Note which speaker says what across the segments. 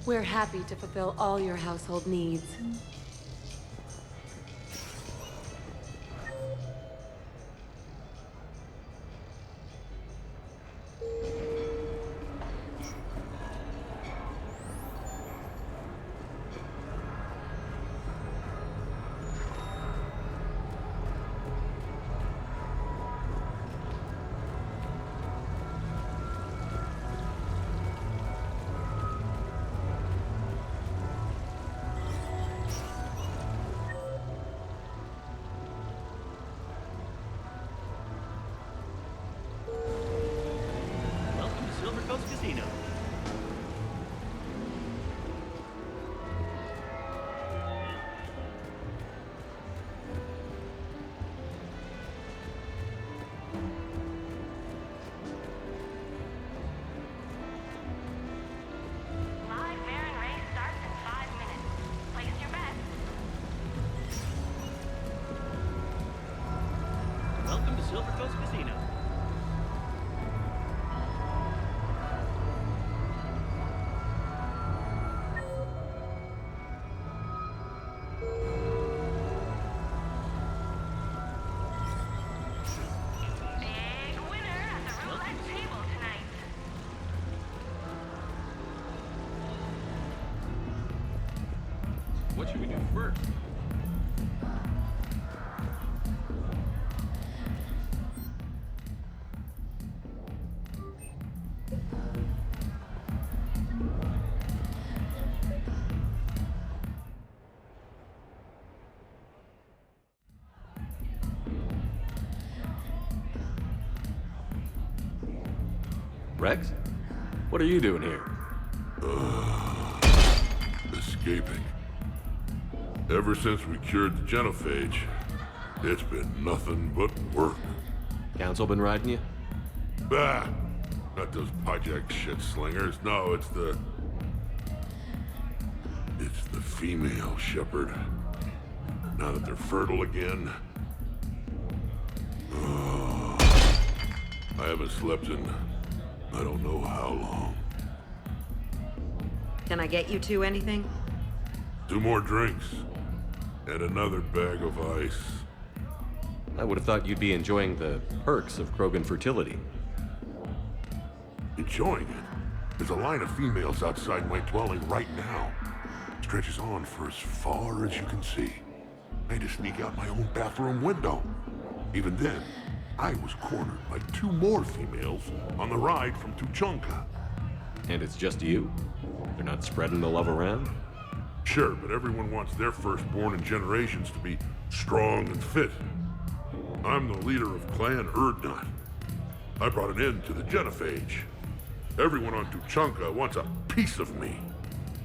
Speaker 1: We're happy to fulfill all your household needs.
Speaker 2: Casino. Welcome to Silver Coast Casino.
Speaker 3: Big winner at the roulette table tonight.
Speaker 2: What should we do first?
Speaker 4: Rex? What are you doing here?
Speaker 5: Escaping. Ever since we cured the genophage, it's been nothing but work.
Speaker 4: Council been riding you?
Speaker 5: Bah! Not those project shit slingers. No, it's the female Shepard. Now that they're fertile again. I haven't slept in I don't know how long.
Speaker 6: Can I get you two anything?
Speaker 5: 2 more drinks. And another bag of ice.
Speaker 4: I would have thought you'd be enjoying the perks of Krogan fertility.
Speaker 5: Enjoying it? There's a line of females outside my dwelling right now. Stretches on for as far as you can see. I had to sneak out my own bathroom window. Even then, I was cornered by 2 more females on the ride from Tuchanka.
Speaker 4: And it's just you? They're not spreading the love around?
Speaker 5: Sure, but everyone wants their firstborn in generations to be strong and fit. I'm the leader of Clan Erdnot. I brought an end to the genophage. Everyone on Tuchanka wants a piece of me.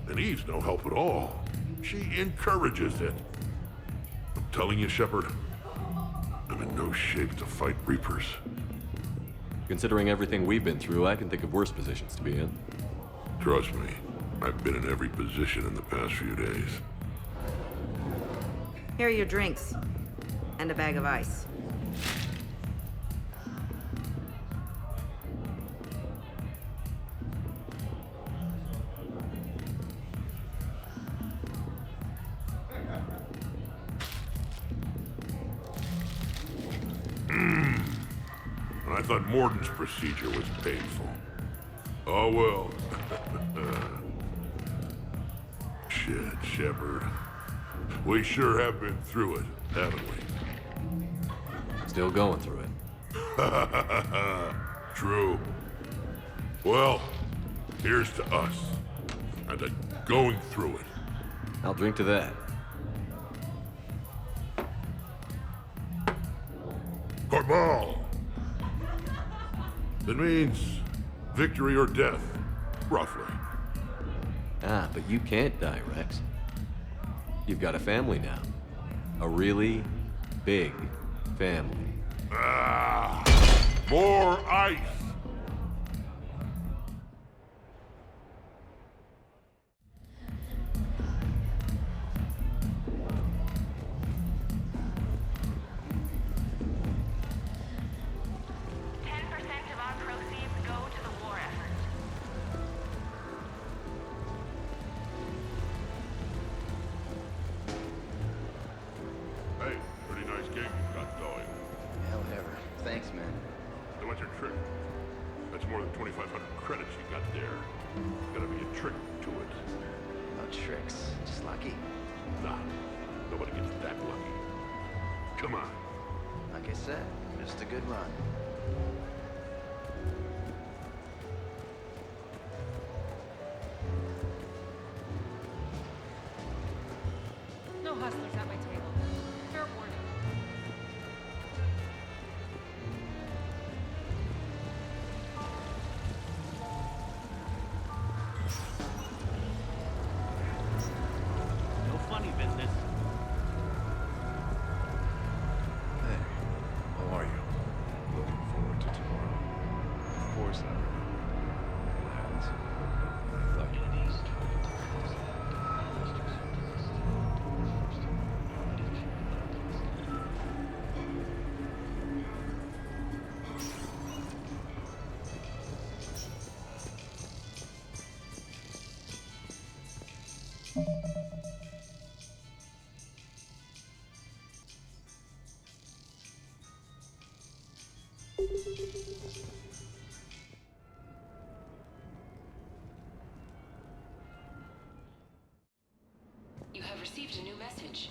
Speaker 5: And Eve's no help at all. She encourages it. I'm telling you, Shepard, I'm in no shape to fight Reapers.
Speaker 4: Considering everything we've been through, I can think of worse positions to be in.
Speaker 5: Trust me, I've been in every position in the past few days.
Speaker 6: Here are your drinks. And a bag of ice.
Speaker 5: I thought Morden's procedure was painful. Oh well. Shit, Shepard. We sure have been through it, haven't we?
Speaker 4: Still going through it.
Speaker 5: True. Well, here's to us. And to going through it.
Speaker 4: I'll drink to that.
Speaker 5: Corbal! It means victory or death, roughly.
Speaker 4: Ah, but you can't die, Rex. You've got a family now. A really big family.
Speaker 5: Ah! More ice! trick. That's more than 2,500 credits you got there. Gotta be a trick to it.
Speaker 7: No tricks, just lucky.
Speaker 5: Nah, nobody gets that lucky. Come on.
Speaker 7: Like I said, just a good run.
Speaker 1: No hustlers at my table. Fair warning.
Speaker 2: No funny business.
Speaker 7: Hey, how are you? Looking forward to tomorrow. Of course I remember. And I thought you
Speaker 8: You have received a new message.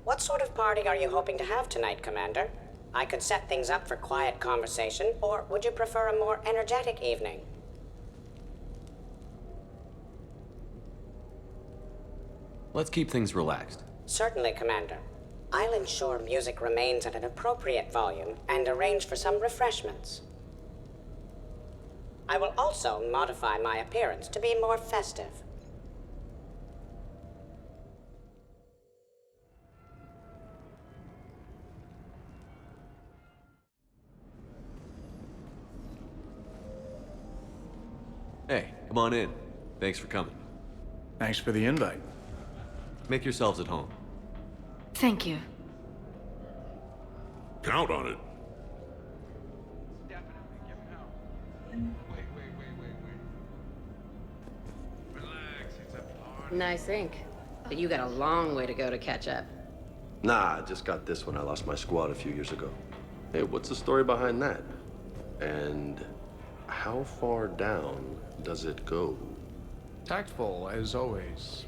Speaker 9: What sort of party are you hoping to have tonight, Commander? I could set things up for quiet conversation, or would you prefer a more energetic evening?
Speaker 4: Let's keep things relaxed.
Speaker 9: Certainly, Commander. I'll ensure music remains at an appropriate volume and arrange for some refreshments. I will also modify my appearance to be more festive.
Speaker 4: Hey, come on in. Thanks for coming.
Speaker 7: Thanks for the invite.
Speaker 4: Make yourselves at home.
Speaker 1: Thank you.
Speaker 5: Count on it.
Speaker 10: Definitely give him hell. Wait. Relax, it's a party.
Speaker 11: Nice ink. But you got a long way to go to catch up.
Speaker 12: Nah, I just got this when I lost my squad a few years ago. Hey, what's the story behind that? And how far down does it go?
Speaker 7: Tactful, as always.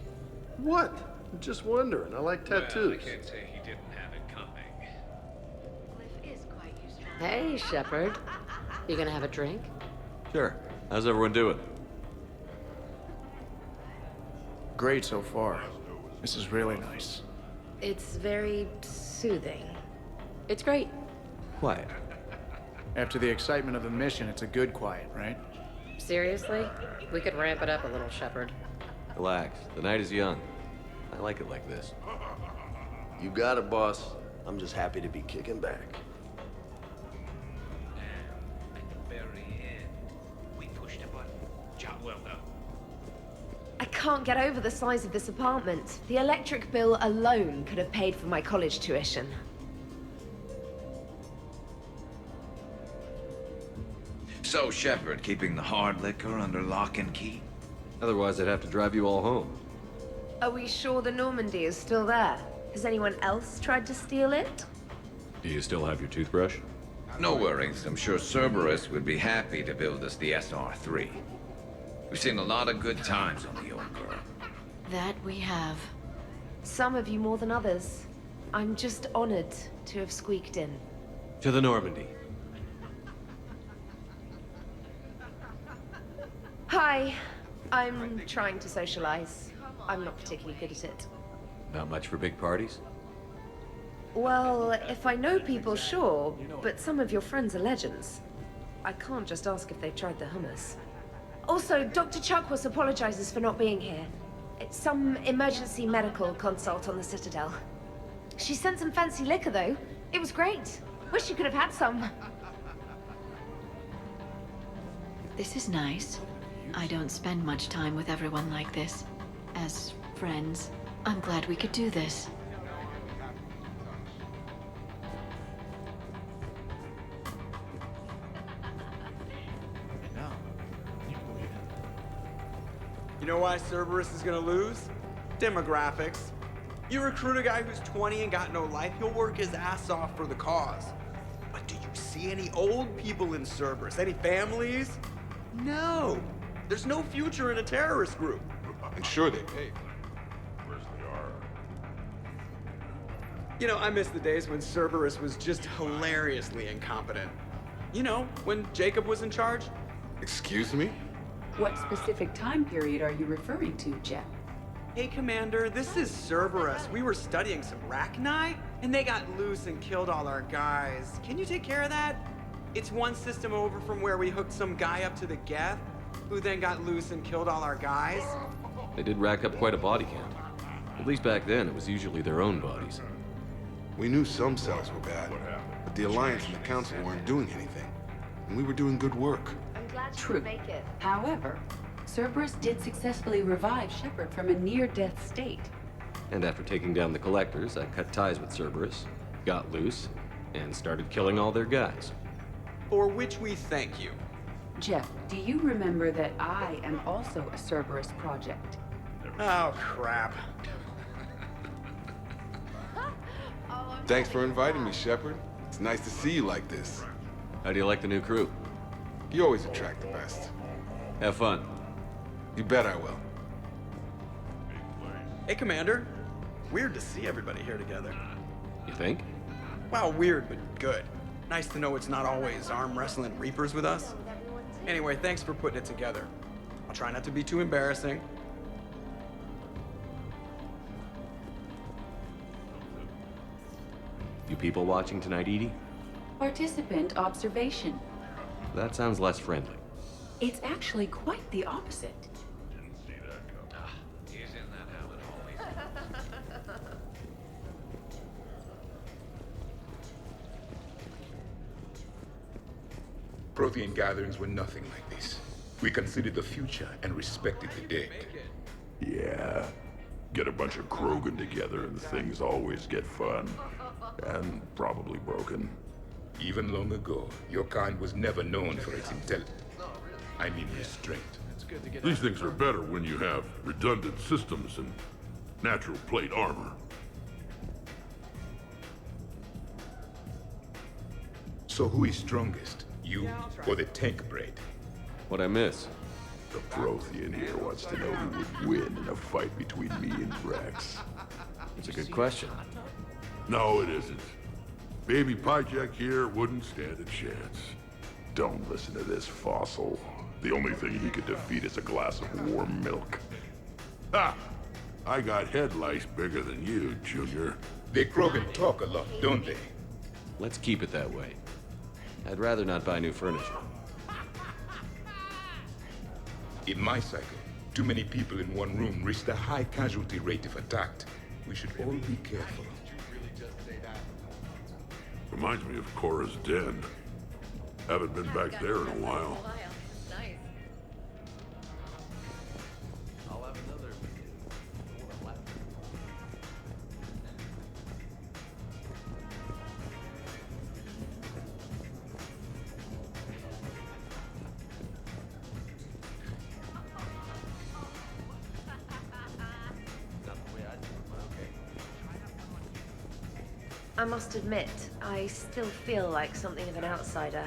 Speaker 12: What? I'm just wondering. I like tattoos.
Speaker 10: Well, I can't say he didn't have it coming.
Speaker 11: Hey, Shepard. You gonna have a drink?
Speaker 4: Sure. How's everyone doing?
Speaker 7: Great so far. This is really nice.
Speaker 11: It's very soothing. It's great.
Speaker 4: Quiet.
Speaker 7: After the excitement of the mission, it's a good quiet, right?
Speaker 11: Seriously? We could ramp it up a little, Shepard.
Speaker 4: Relax. The night is young. I like it like this.
Speaker 12: You got it, boss. I'm just happy to be kicking back.
Speaker 10: And at the very end, we pushed a button. Job well done.
Speaker 13: I can't get over the size of this apartment. The electric bill alone could have paid for my college tuition.
Speaker 14: So, Shepard, keeping the hard liquor under lock and key?
Speaker 4: Otherwise, I'd have to drive you all home.
Speaker 13: Are we sure the Normandy is still there? Has anyone else tried to steal it?
Speaker 4: Do you still have your toothbrush?
Speaker 14: No worries. I'm sure Cerberus would be happy to build us the SR3. We've seen a lot of good times on the old girl.
Speaker 8: That we have.
Speaker 13: Some of you more than others. I'm just honored to have squeaked in.
Speaker 4: To the Normandy.
Speaker 13: Hi. I'm trying to socialize. I'm not particularly good at it.
Speaker 4: Not much for big parties?
Speaker 13: Well, if I know people, sure, but some of your friends are legends. I can't just ask if they've tried the hummus. Also, Dr. Chuckwas apologizes for not being here. It's some emergency medical consult on the Citadel. She sent some fancy liquor, though. It was great. Wish you could have had some.
Speaker 8: This is nice. I don't spend much time with everyone like this. As friends, I'm glad we could do this.
Speaker 15: You know why Cerberus is gonna lose? Demographics. You recruit a guy who's 20 and got no life, he'll work his ass off for the cause. But do you see any old people in Cerberus? Any families? No. There's no future in a terrorist group.
Speaker 7: And sure they pay.
Speaker 5: Where's the R?
Speaker 15: You know, I miss the days when Cerberus was just hilariously incompetent. You know, when Jacob was in charge.
Speaker 7: Excuse me?
Speaker 16: What specific time period are you referring to, Jeff?
Speaker 15: Hey, Commander, this is Cerberus. We were studying some Rachni, and they got loose and killed all our guys. Can you take care of that? It's one system over from where we hooked some guy up to the Geth, who then got loose and killed all our guys.
Speaker 4: They did rack up quite a body count. At least back then, it was usually their own bodies.
Speaker 7: We knew some cells were bad, but the Alliance and the Council weren't doing anything. And we were doing good work.
Speaker 13: I'm glad you
Speaker 16: True.
Speaker 13: could make it.
Speaker 16: However, Cerberus did successfully revive Shepard from a near-death state.
Speaker 4: And after taking down the Collectors, I cut ties with Cerberus, got loose, and started killing all their guys.
Speaker 15: For which we thank you.
Speaker 16: Jeff, do you remember that I am also a Cerberus project?
Speaker 15: Oh, crap.
Speaker 7: Thanks for inviting me, Shepard. It's nice to see you like this.
Speaker 4: How do you like the new crew?
Speaker 7: You always attract the best.
Speaker 4: Have fun.
Speaker 7: You bet I will.
Speaker 15: Hey, Commander. Weird to see everybody here together.
Speaker 4: You think?
Speaker 15: Well, weird, but good. Nice to know it's not always arm wrestling Reapers with us. Anyway, thanks for putting it together. I'll try not to be too embarrassing.
Speaker 4: You people watching tonight, Edie?
Speaker 16: Participant observation.
Speaker 4: That sounds less friendly.
Speaker 16: It's actually quite the opposite.
Speaker 14: He's in that habit always.
Speaker 17: Prothean gatherings were nothing like this. We considered the future and respected the dead.
Speaker 5: Yeah. Get a bunch of Krogan together and things always get fun. And probably broken.
Speaker 17: Even long ago, your kind was never known for its intelligence. I mean restraint.
Speaker 5: These things are better when you have redundant systems and natural plate armor.
Speaker 17: So who is strongest? You or the tank braid?
Speaker 4: What'd I miss?
Speaker 5: The Prothean here wants to know who would win in a fight between me and Rex.
Speaker 4: It's a good question.
Speaker 5: No, it isn't. Baby Pyjak here wouldn't stand a chance. Don't listen to this fossil. The only thing he could defeat is a glass of warm milk. Ha! I got head lice bigger than you, Junior.
Speaker 17: The Krogan talk a lot, don't they?
Speaker 4: Let's keep it that way. I'd rather not buy new furniture.
Speaker 17: In my cycle, too many people in one room risked a high casualty rate if attacked. We should all be careful.
Speaker 5: Reminds me of Cora's den. Haven't been back there in a while.
Speaker 11: Nice.
Speaker 2: I'll have another. Not the way I do it, but okay.
Speaker 13: I must admit, I still feel like something of an outsider.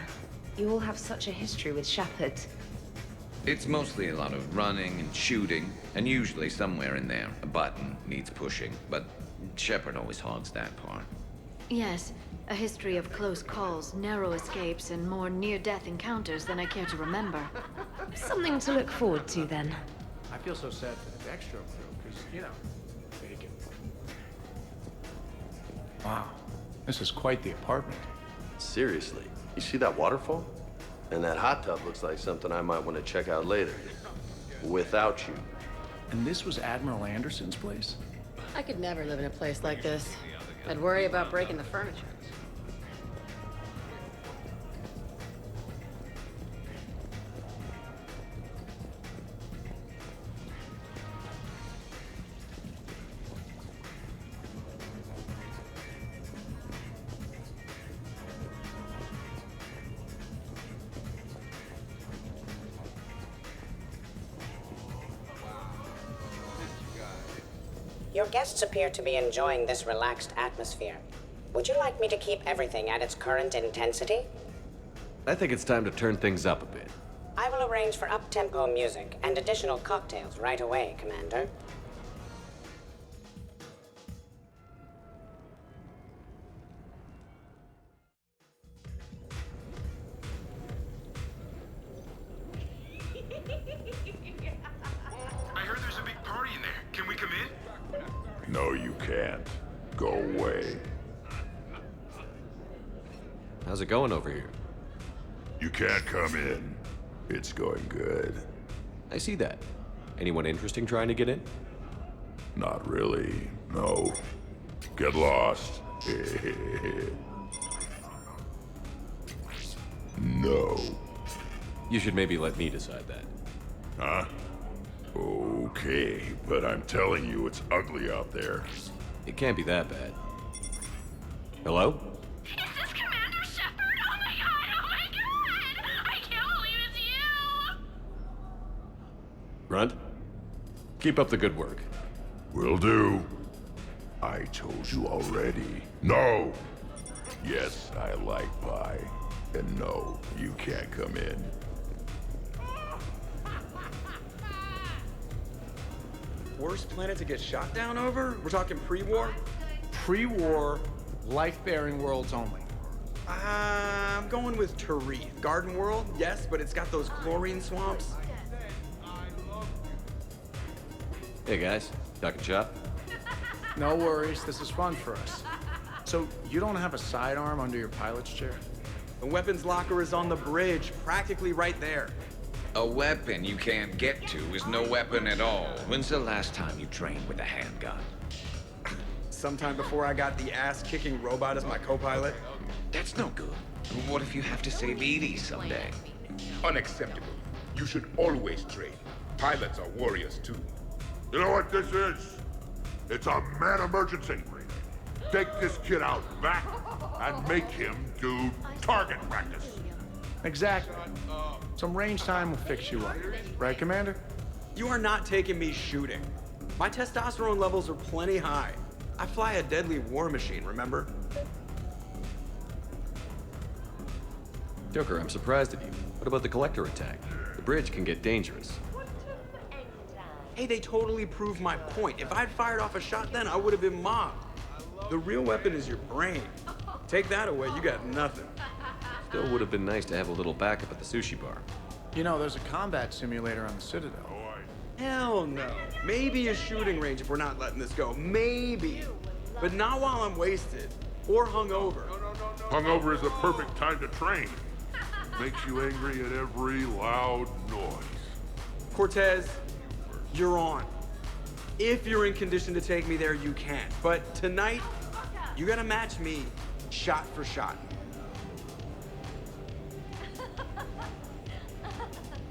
Speaker 13: You all have such a history with Shepard.
Speaker 14: It's mostly a lot of running and shooting, and usually somewhere in there, a button needs pushing, but Shepard always hogs that part.
Speaker 8: Yes, a history of close calls, narrow escapes, and more near-death encounters than I care to remember.
Speaker 13: Something to look forward to, then.
Speaker 18: I feel so sad for the Dextro crew, because, you know, bacon. Wow, this is quite the apartment.
Speaker 12: Seriously, you see that waterfall? And that hot tub looks like something I might want to check out later. Without you.
Speaker 18: And this was Admiral Anderson's place?
Speaker 11: I could never live in a place like this. I'd worry about breaking the furniture.
Speaker 9: Your guests appear to be enjoying this relaxed atmosphere. Would you like me to keep everything at its current intensity?
Speaker 4: I think it's time to turn things up a bit.
Speaker 9: I will arrange for up-tempo music and additional cocktails right away, Commander.
Speaker 17: I heard there's a big party in there. Can we come in?
Speaker 5: No, you can't. Go away.
Speaker 4: How's it going over here?
Speaker 5: You can't come in. It's going good.
Speaker 4: I see that. Anyone interesting trying to get in?
Speaker 5: Not really, no. Get lost. No.
Speaker 4: You should maybe let me decide that.
Speaker 5: Huh? Okay, but I'm telling you, it's ugly out there.
Speaker 4: It can't be that bad. Hello?
Speaker 3: Is this Commander Shepard? Oh my god, oh my god! I can't believe it's you!
Speaker 4: Grunt? Keep up the good work.
Speaker 5: Will do. I told you already. No! Yes, I like pie. And no, you can't come in.
Speaker 15: Worst planet to get shot down over? We're talking pre-war?
Speaker 18: Pre-war, life-bearing worlds only.
Speaker 15: I'm going with Tarith. Garden World, yes, but it's got those chlorine swamps.
Speaker 4: Hey guys, talking shop?
Speaker 18: No worries, this is fun for us. So, you don't have a sidearm under your pilot's chair?
Speaker 15: The weapons locker is on the bridge, practically right there.
Speaker 14: A weapon you can't get to is no weapon at all. When's the last time you trained with a handgun?
Speaker 15: Sometime before I got the ass-kicking robot as my co-pilot.
Speaker 14: That's no good. What if you have to save Edie someday?
Speaker 17: Unacceptable. You should always train. Pilots are warriors too.
Speaker 5: You know what this is? It's a mad emergency. Take this kid out back and make him do target practice.
Speaker 18: Exactly. Some range time will fix you up. Right, Commander?
Speaker 15: You are not taking me shooting. My testosterone levels are plenty high. I fly a deadly war machine, remember?
Speaker 4: Joker, I'm surprised at you. What about the collector attack? The bridge can get dangerous.
Speaker 15: Hey, they totally proved my point. If I'd fired off a shot then, I would have been mobbed. The real weapon is your brain. Take that away, you got nothing.
Speaker 4: Still would have been nice to have a little backup at the sushi bar.
Speaker 18: You know, there's a combat simulator on the Citadel.
Speaker 15: Hell no. Maybe a shooting range if we're not letting this go. Maybe. But not while I'm wasted. Or hungover.
Speaker 5: Hungover is the perfect time to train. Makes you angry at every loud noise.
Speaker 15: Cortez, you're on. If you're in condition to take me there, you can. But tonight, you gotta match me shot for shot.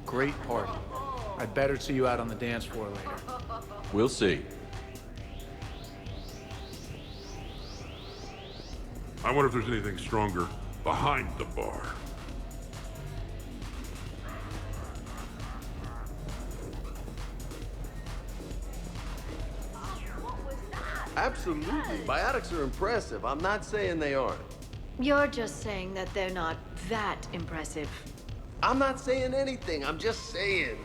Speaker 18: Great party. I'd better see you out on the dance floor later.
Speaker 4: We'll see.
Speaker 5: I wonder if there's anything stronger behind the bar.
Speaker 12: Absolutely. Biotics are impressive. I'm not saying they aren't.
Speaker 8: You're just saying that they're not that impressive.
Speaker 12: I'm not saying anything. I'm just saying.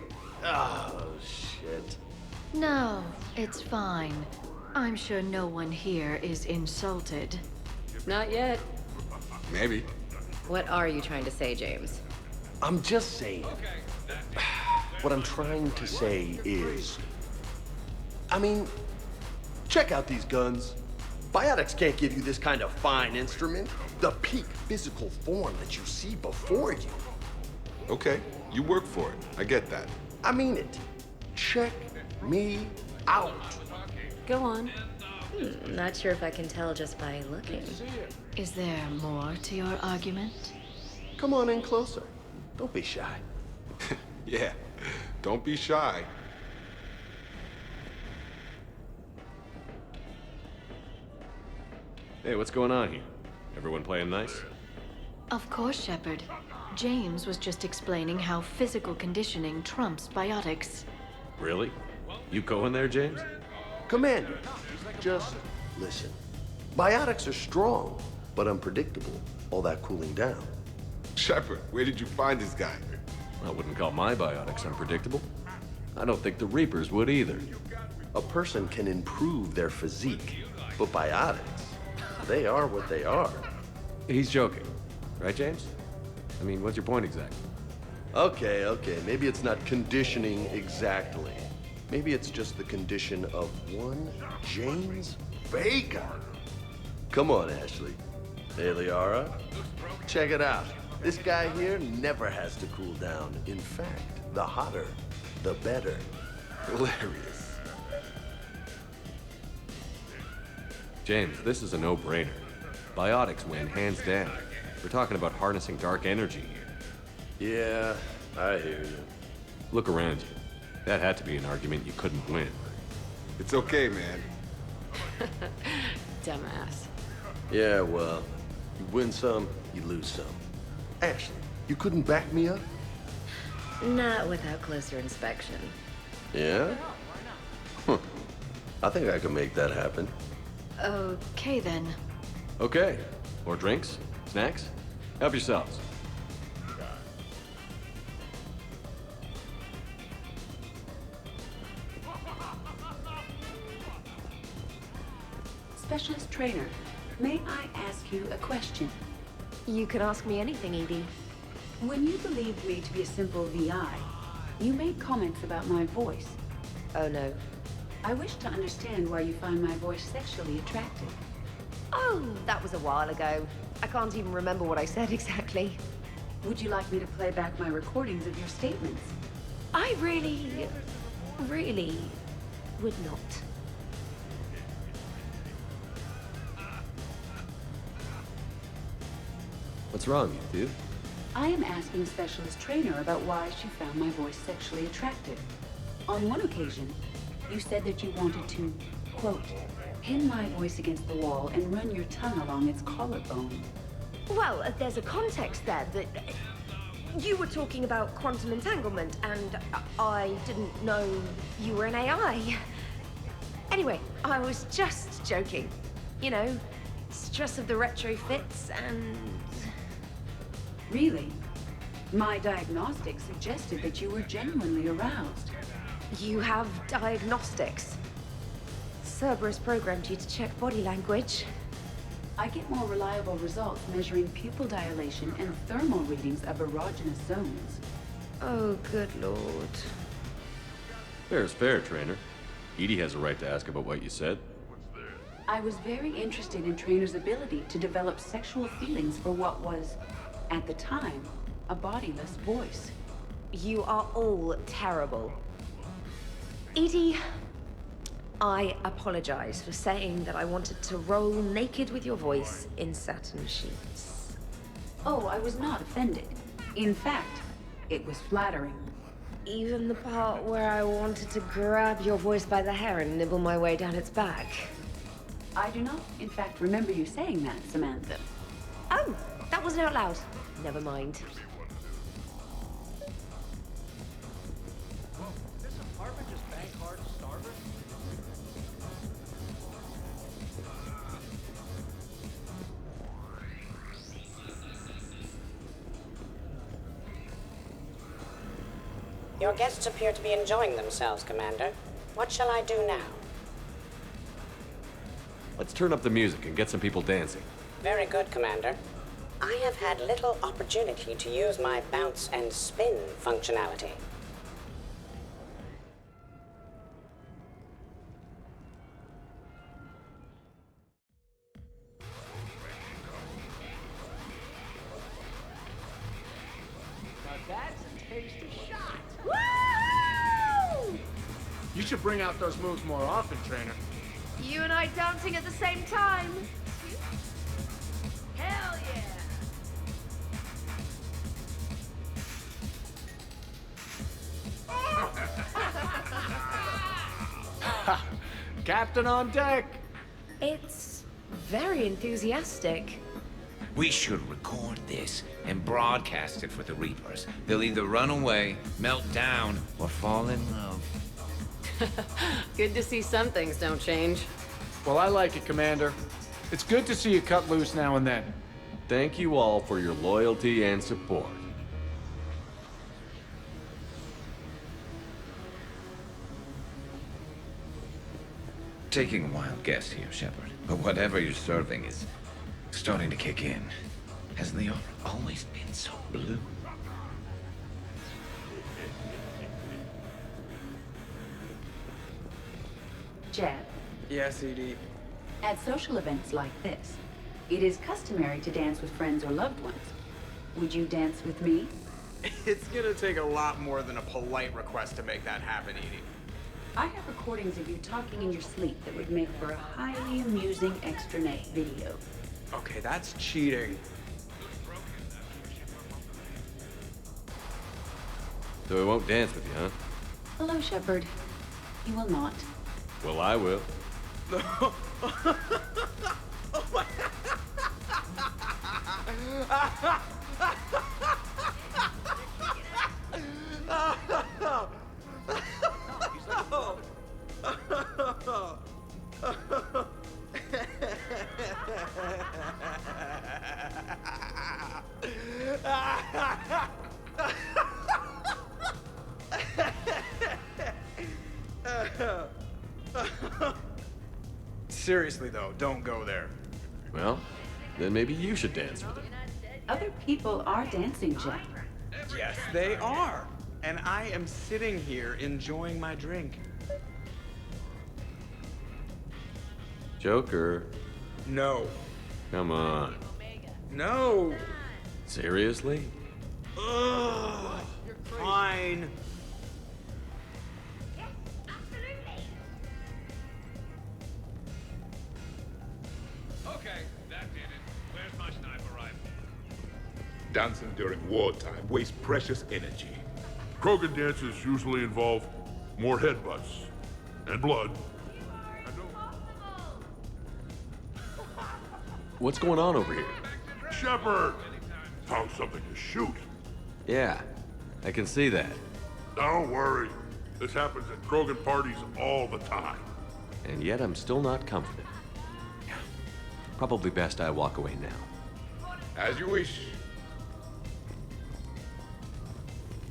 Speaker 12: Oh, shit.
Speaker 8: No, it's fine. I'm sure no one here is insulted.
Speaker 11: Not yet.
Speaker 7: Maybe.
Speaker 11: What are you trying to say, James?
Speaker 12: I'm just saying. What I'm trying to say is... I mean, check out these guns. Biotics can't give you this kind of fine instrument. The peak physical form that you see before you.
Speaker 17: Okay, you work for it. I get that.
Speaker 12: I mean it. Check me out.
Speaker 16: Go on. Not sure if I can tell just by looking.
Speaker 8: Is there more to your argument?
Speaker 12: Come on in closer. Don't be shy.
Speaker 17: Yeah, don't be shy.
Speaker 4: Hey, what's going on here? Everyone playing nice?
Speaker 8: Of course, Shepard. James was just explaining how physical conditioning trumps biotics.
Speaker 4: Really? You going there, James?
Speaker 12: Commander, just listen. Biotics are strong, but unpredictable. All that cooling down.
Speaker 17: Shepard, where did you find this guy?
Speaker 4: I wouldn't call my biotics unpredictable. I don't think the Reapers would either.
Speaker 12: A person can improve their physique, but biotics, they are what they are.
Speaker 4: He's joking. Right, James? I mean, what's your point exactly?
Speaker 12: Okay. Maybe it's not conditioning exactly. Maybe it's just the condition of one James Vega. Come on, Ashley. Hey, Liara. Check it out. This guy here never has to cool down. In fact, the hotter, the better.
Speaker 17: Hilarious.
Speaker 4: James, this is a no-brainer. Biotics win, hands down. We're talking about harnessing dark energy here.
Speaker 12: Yeah, I hear you.
Speaker 4: Look around you. That had to be an argument you couldn't win.
Speaker 17: It's okay, man.
Speaker 11: Dumbass.
Speaker 12: Yeah, well, you win some, you lose some. Ashley, you couldn't back me up?
Speaker 16: Not without closer inspection.
Speaker 12: Yeah? Huh. I think I can make that happen.
Speaker 8: Okay, then.
Speaker 4: Okay. More drinks? Snacks? Help yourselves.
Speaker 16: Specialist trainer, may I ask you a question?
Speaker 13: You can ask me anything, Edie.
Speaker 16: When you believed me to be a simple VI, you made comments about my voice.
Speaker 13: Oh, no.
Speaker 16: I wish to understand why you find my voice sexually attractive.
Speaker 13: Oh, that was a while ago. I can't even remember what I said exactly.
Speaker 16: Would you like me to play back my recordings of your statements?
Speaker 13: I really would not.
Speaker 4: What's wrong, you dude?
Speaker 16: I am asking Specialist Trainer about why she found my voice sexually attractive. On one occasion, you said that you wanted to, quote, pin my voice against the wall and run your tongue along its collarbone.
Speaker 13: Well, there's a context there that... You were talking about quantum entanglement, and I didn't know you were an AI. Anyway, I was just joking. You know, stress of the retrofits and...
Speaker 16: Really? My diagnostics suggested that you were genuinely aroused.
Speaker 13: You have diagnostics. Cerberus programmed you to check body language.
Speaker 16: I get more reliable results measuring pupil dilation and thermal readings of erogenous zones.
Speaker 13: Oh, good lord.
Speaker 4: Fair is fair, trainer. Edie has a right to ask about what you said.
Speaker 16: I was very interested in Trainer's ability to develop sexual feelings for what was, at the time, a bodiless voice.
Speaker 13: You are all terrible. Edie, I apologize for saying that I wanted to roll naked with your voice in satin sheets.
Speaker 16: Oh, I was not offended. In fact, it was flattering.
Speaker 13: Even the part where I wanted to grab your voice by the hair and nibble my way down its back.
Speaker 16: I do not, in fact, remember you saying that, Samantha.
Speaker 13: Oh, that wasn't out loud. Never mind.
Speaker 9: Your guests appear to be enjoying themselves, Commander. What shall I do now?
Speaker 4: Let's turn up the music and get some people dancing.
Speaker 9: Very good, Commander. I have had little opportunity to use my bounce and spin functionality.
Speaker 18: Now that's a tasty shot.
Speaker 13: Woo!
Speaker 18: You should bring out those moves more often, trainer.
Speaker 13: You and I dancing at the same time. Hell yeah!
Speaker 18: Captain on deck!
Speaker 13: It's very enthusiastic.
Speaker 10: We should record this and broadcast it for the Reapers. They'll either run away, melt down, or fall in love.
Speaker 11: Good to see some things don't change.
Speaker 18: Well, I like it, Commander. It's good to see you cut loose now and then.
Speaker 4: Thank you all for your loyalty and support.
Speaker 14: Taking a wild guess here, Shepard, but whatever you're serving is starting to kick in. Hasn't the aura always been so blue?
Speaker 16: Jeb,
Speaker 15: Yes, ED.
Speaker 16: at social events like this, it is customary to dance with friends or loved ones. Would you dance with me?
Speaker 15: It's gonna take a lot more than a polite request to make that happen, Edie.
Speaker 16: I have recordings of you talking in your sleep that would make for a highly amusing extranet video.
Speaker 15: Okay, that's cheating.
Speaker 4: So we won't dance with you, huh?
Speaker 16: Hello, Shepard. You will not.
Speaker 4: Well, I will.
Speaker 15: Seriously, though, don't go there.
Speaker 4: Well, then maybe you should dance with him.
Speaker 16: Other people are dancing, Jeb.
Speaker 15: Yes, they are. And I am sitting here enjoying my drink.
Speaker 4: Joker.
Speaker 15: No.
Speaker 4: Come on.
Speaker 15: No.
Speaker 4: Seriously?
Speaker 15: Ugh. Fine.
Speaker 17: Okay, that did it. Where's my sniper rifle? Dancing during wartime wastes precious energy.
Speaker 5: Krogan dances usually involve more headbutts and blood.
Speaker 4: What's going on over here?
Speaker 5: Shepard! Found something to shoot.
Speaker 4: Yeah, I can see that.
Speaker 5: Don't worry. This happens at Krogan parties all the time.
Speaker 4: And yet I'm still not confident. Probably best I walk away now.
Speaker 17: As you wish.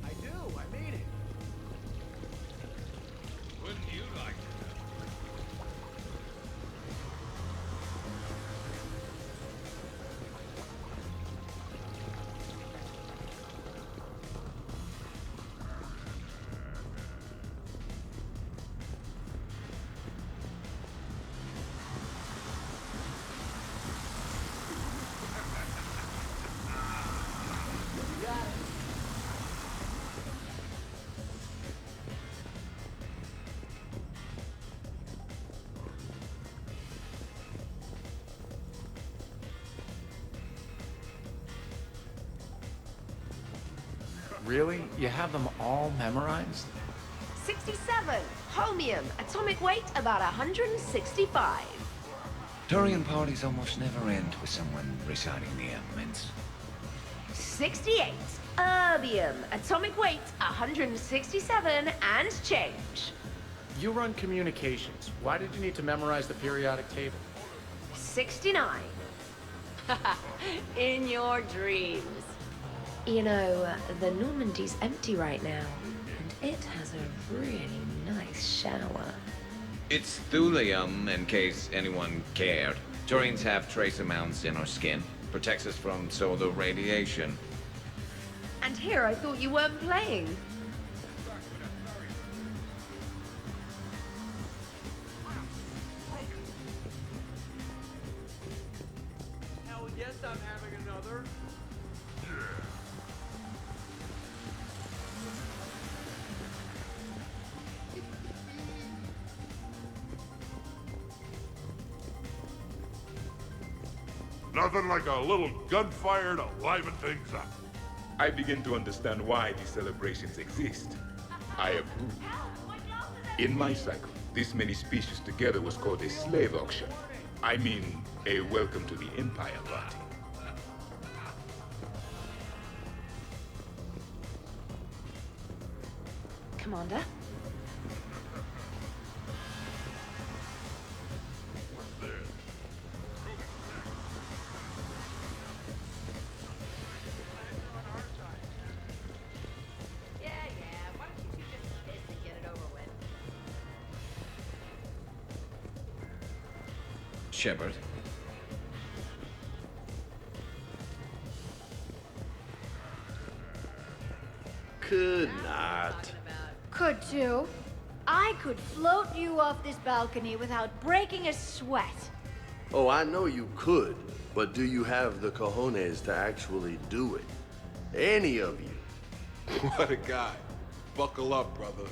Speaker 18: I do, I mean it.
Speaker 17: Wouldn't you like to?
Speaker 18: Really? You have them all memorized?
Speaker 13: 67. Holmium. Atomic weight about 165.
Speaker 10: Turian parties almost never end with someone reciting the elements.
Speaker 13: 68. Erbium. Atomic weight 167 and change.
Speaker 18: You run communications. Why did you need to memorize the periodic table?
Speaker 13: 69.
Speaker 11: In your dreams.
Speaker 13: You know, the Normandy's empty right now, and It has a really nice shower.
Speaker 10: It's thulium, in case anyone cared. Turians have trace amounts in our skin. Protects us from solar radiation.
Speaker 13: And here I thought you weren't playing.
Speaker 15: Hell yes, I'm having another.
Speaker 5: Nothing like a little gunfire to liven things up.
Speaker 17: I begin to understand why these celebrations exist. I approve. In my cycle, this many species together was called a slave auction. I mean, a welcome to the Empire party.
Speaker 13: Commander?
Speaker 10: Shepard.
Speaker 12: Could not.
Speaker 19: Could too. I could float you off this balcony without breaking a sweat.
Speaker 12: Oh, I know you could, but do you have the cojones to actually do it? Any of you?
Speaker 7: What a guy. Buckle up, brother.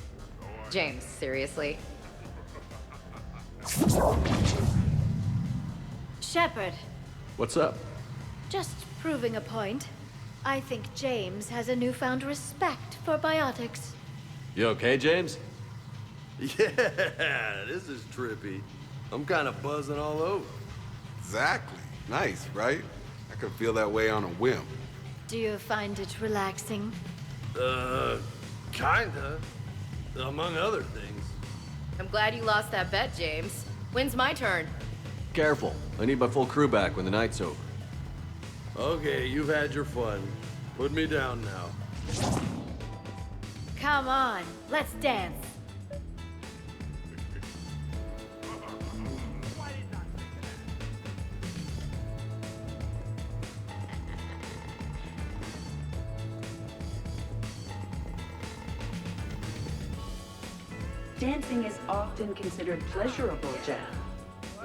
Speaker 11: James, seriously?
Speaker 19: Shepard,
Speaker 4: What's up?
Speaker 19: just proving a point. I think James has a newfound respect for biotics.
Speaker 4: You okay, James?
Speaker 12: Yeah, this is trippy. I'm kind of buzzing all over.
Speaker 7: Exactly. Nice, right? I could feel that way on a whim.
Speaker 19: Do you find it relaxing?
Speaker 12: Kinda. Among other things.
Speaker 11: I'm glad you lost that bet, James. When's my turn?
Speaker 4: Careful. I need my full crew back when the night's over.
Speaker 12: Okay, you've had your fun. Put me down now.
Speaker 19: Come on, let's dance.
Speaker 16: Dancing is often considered pleasurable, Jack.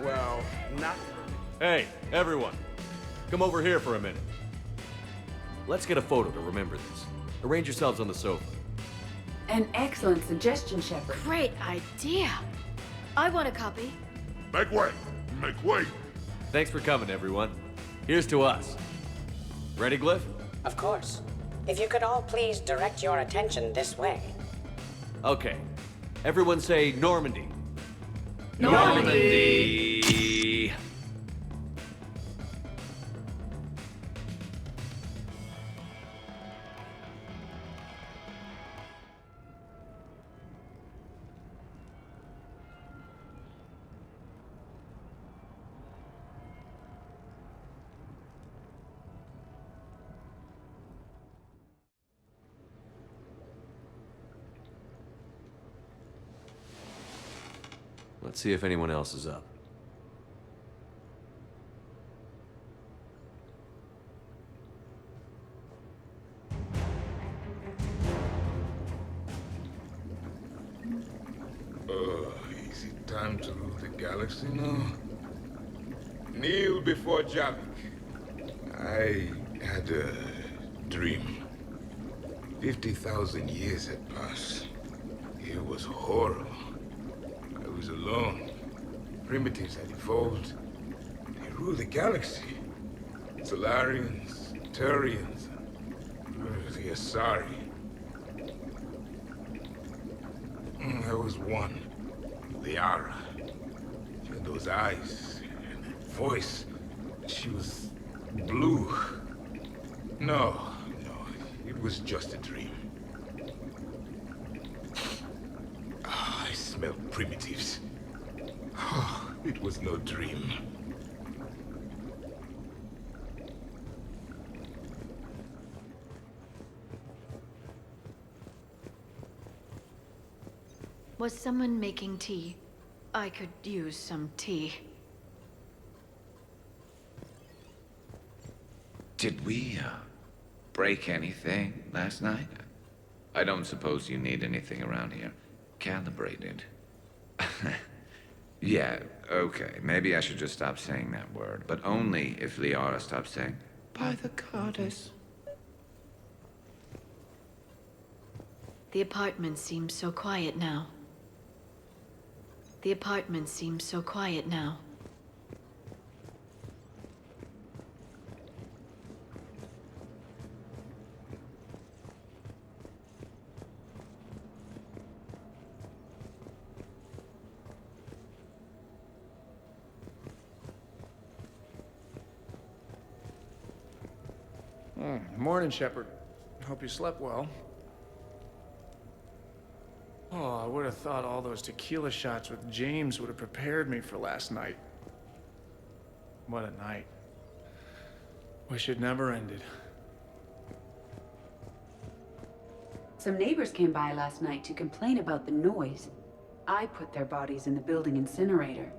Speaker 15: Well, not.
Speaker 4: Hey, everyone. Come over here for a minute. Let's get a photo to remember this. Arrange yourselves on the sofa.
Speaker 16: An excellent suggestion, Shepard.
Speaker 19: Great idea. I want a copy.
Speaker 5: Make way! Make way!
Speaker 4: Thanks for coming, everyone. Here's to us. Ready, Glyph?
Speaker 9: Of course. If you could all please direct your attention this way.
Speaker 4: Okay. Everyone say Normandy.
Speaker 10: Normandy!
Speaker 4: Let's see if anyone else is up.
Speaker 17: Is it time to rule the galaxy now? Kneel before Javik. I had a dream. 50,000 years had passed. It was horrible. I was alone. Primitives had evolved. They ruled the galaxy. Solarians, Turians, the Asari. There was one, Liara. She had those eyes and that voice. She was blue. No, it was just a dream. I smelled primitives. It was no dream.
Speaker 8: Was someone making tea? I could use some tea.
Speaker 14: Did we, break anything last night? I don't suppose you need anything around here. Calibrated. Yeah, okay. Maybe I should just stop saying that word, but only if Liara stops saying, by the goddess.
Speaker 8: The apartment seems so quiet now. The apartment seems so quiet now.
Speaker 18: Morning, Shepard. Hope you slept well. Oh, I would have thought all those tequila shots with James would have prepared me for last night. What a night. Wish it never ended.
Speaker 16: Some neighbors came by last night to complain about the noise. I put their bodies in the building incinerator.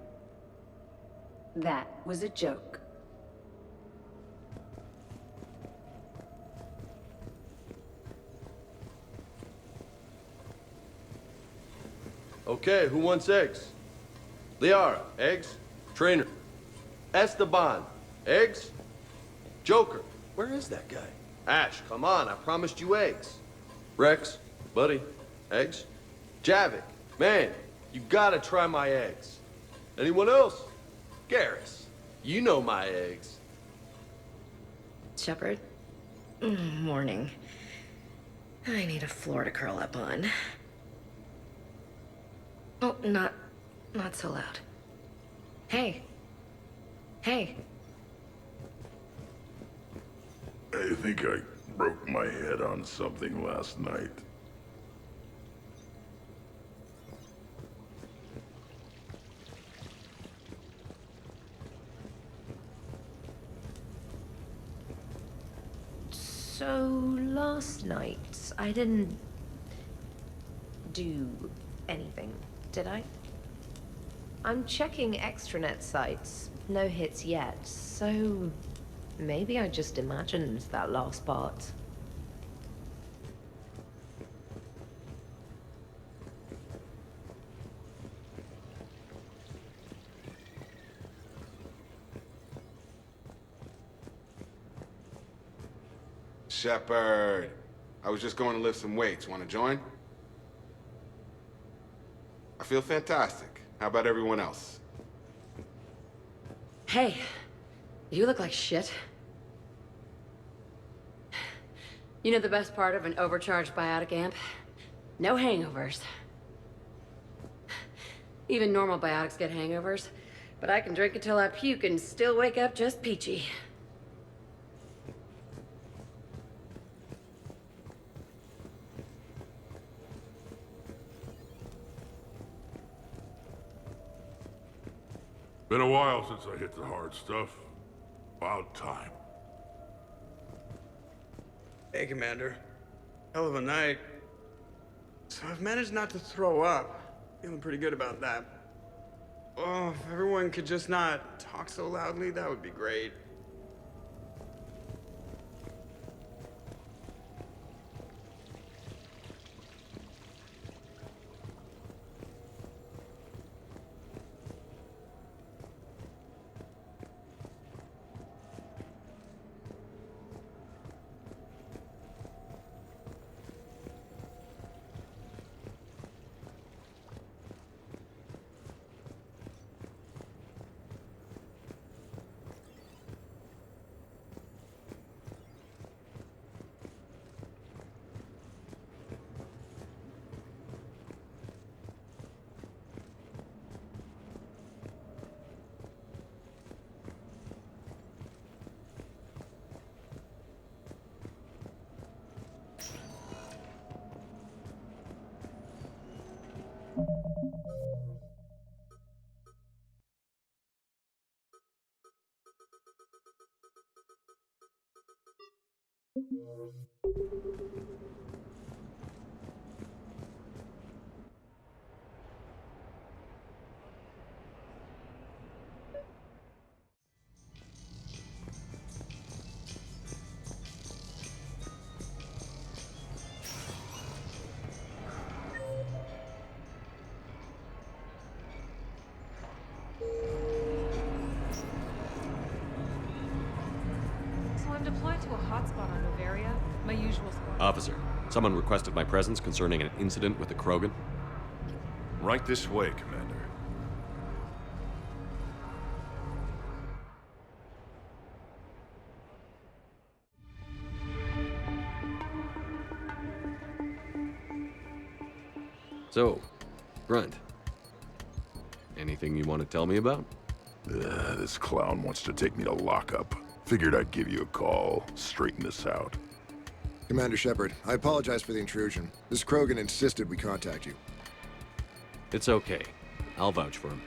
Speaker 16: That was a joke.
Speaker 12: Okay, who wants eggs? Liara, eggs? Trainer. Esteban, eggs? Joker, where is that guy? Ash, come on, I promised you eggs. Rex, buddy, eggs? Javik, man, you gotta try my eggs. Anyone else? Garrus, you know my eggs.
Speaker 6: Shepard? Morning. I need a floor to curl up on. Oh, not so loud. Hey. Hey.
Speaker 5: I think I broke my head on something last night.
Speaker 13: So, last night, I didn't do anything, did I? I'm checking extranet sites. No hits yet, so maybe I just imagined that last part.
Speaker 20: Shepard, I was just going to lift some weights. Want to join? I feel fantastic. How about everyone else?
Speaker 11: Hey, you look like shit. You know the best part of an overcharged biotic amp? No hangovers. Even normal biotics get hangovers, but I can drink until I puke and still wake up just peachy.
Speaker 5: Been a while since I hit the hard stuff. About time.
Speaker 15: Hey, Commander. Hell of a night. So I've managed not to throw up. Feeling pretty good about that. Oh, if everyone could just not talk so loudly, that would be great.
Speaker 1: I'm deployed to a hotspot on Novaria. My usual squad.
Speaker 4: Officer, someone requested my presence concerning an incident with the Krogan.
Speaker 7: Right this way, Commander.
Speaker 4: So, Grunt, anything you want to tell me about?
Speaker 5: This clown wants to take me to lockup. Figured I'd give you a call, straighten this out.
Speaker 21: Commander Shepard, I apologize for the intrusion. This Krogan insisted we contact you.
Speaker 4: It's okay. I'll vouch for him.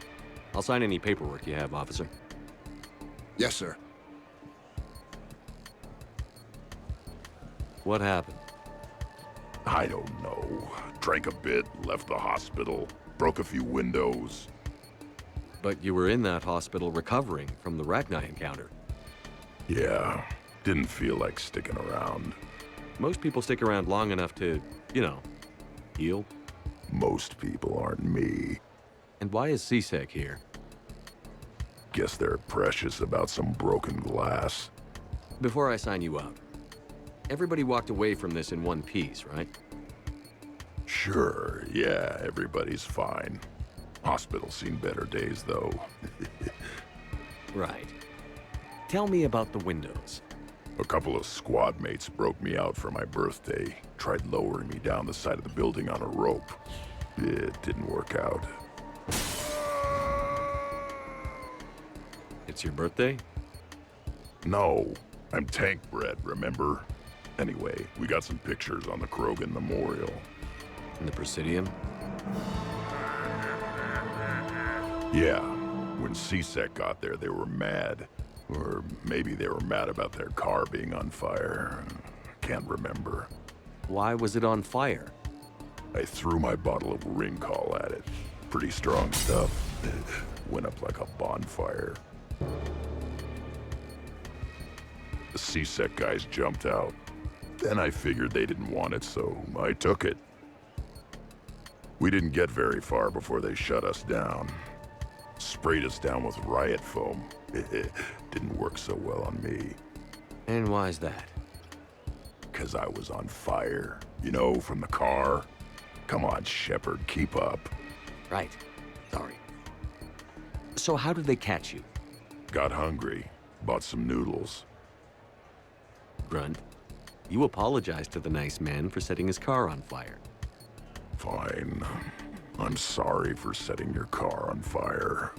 Speaker 4: I'll sign any paperwork you have, officer.
Speaker 21: Yes, sir.
Speaker 4: What happened?
Speaker 5: I don't know. Drank a bit, left the hospital, broke a few windows.
Speaker 4: But you were in that hospital recovering from the Rachni encounter.
Speaker 5: Yeah, didn't feel like sticking around.
Speaker 4: Most people stick around long enough to, you know, heal.
Speaker 5: Most people aren't me.
Speaker 4: And why is CSEC here?
Speaker 5: Guess they're precious about some broken glass.
Speaker 4: Before I sign you up, everybody walked away from this in one piece, right?
Speaker 5: Sure, yeah, everybody's fine. Hospital's seen better days, though.
Speaker 4: Right. Tell me about the windows.
Speaker 5: A couple of squad mates broke me out for my birthday. Tried lowering me down the side of the building on a rope. It didn't work out.
Speaker 4: It's your birthday?
Speaker 5: No, I'm tank bred, remember? Anyway, we got some pictures on the Krogan Memorial.
Speaker 4: In the Presidium?
Speaker 5: Yeah, when CSEC got there, they were mad. Or maybe they were mad about their car being on fire. Can't remember.
Speaker 4: Why was it on fire?
Speaker 5: I threw my bottle of Ringcall at it. Pretty strong stuff. Went up like a bonfire. The CSEC guys jumped out. Then I figured they didn't want it, so I took it. We didn't get very far before they shut us down. Sprayed us down with riot foam. Didn't work so well on me.
Speaker 4: And why's that?
Speaker 5: 'Cause I was on fire. You know, from the car. Come on, Shepard, keep up.
Speaker 4: Right. Sorry. So how did they catch you?
Speaker 5: Got hungry. Bought some noodles.
Speaker 4: Grunt, you apologized to the nice man for setting his car on fire.
Speaker 5: Fine. I'm sorry for setting your car on fire.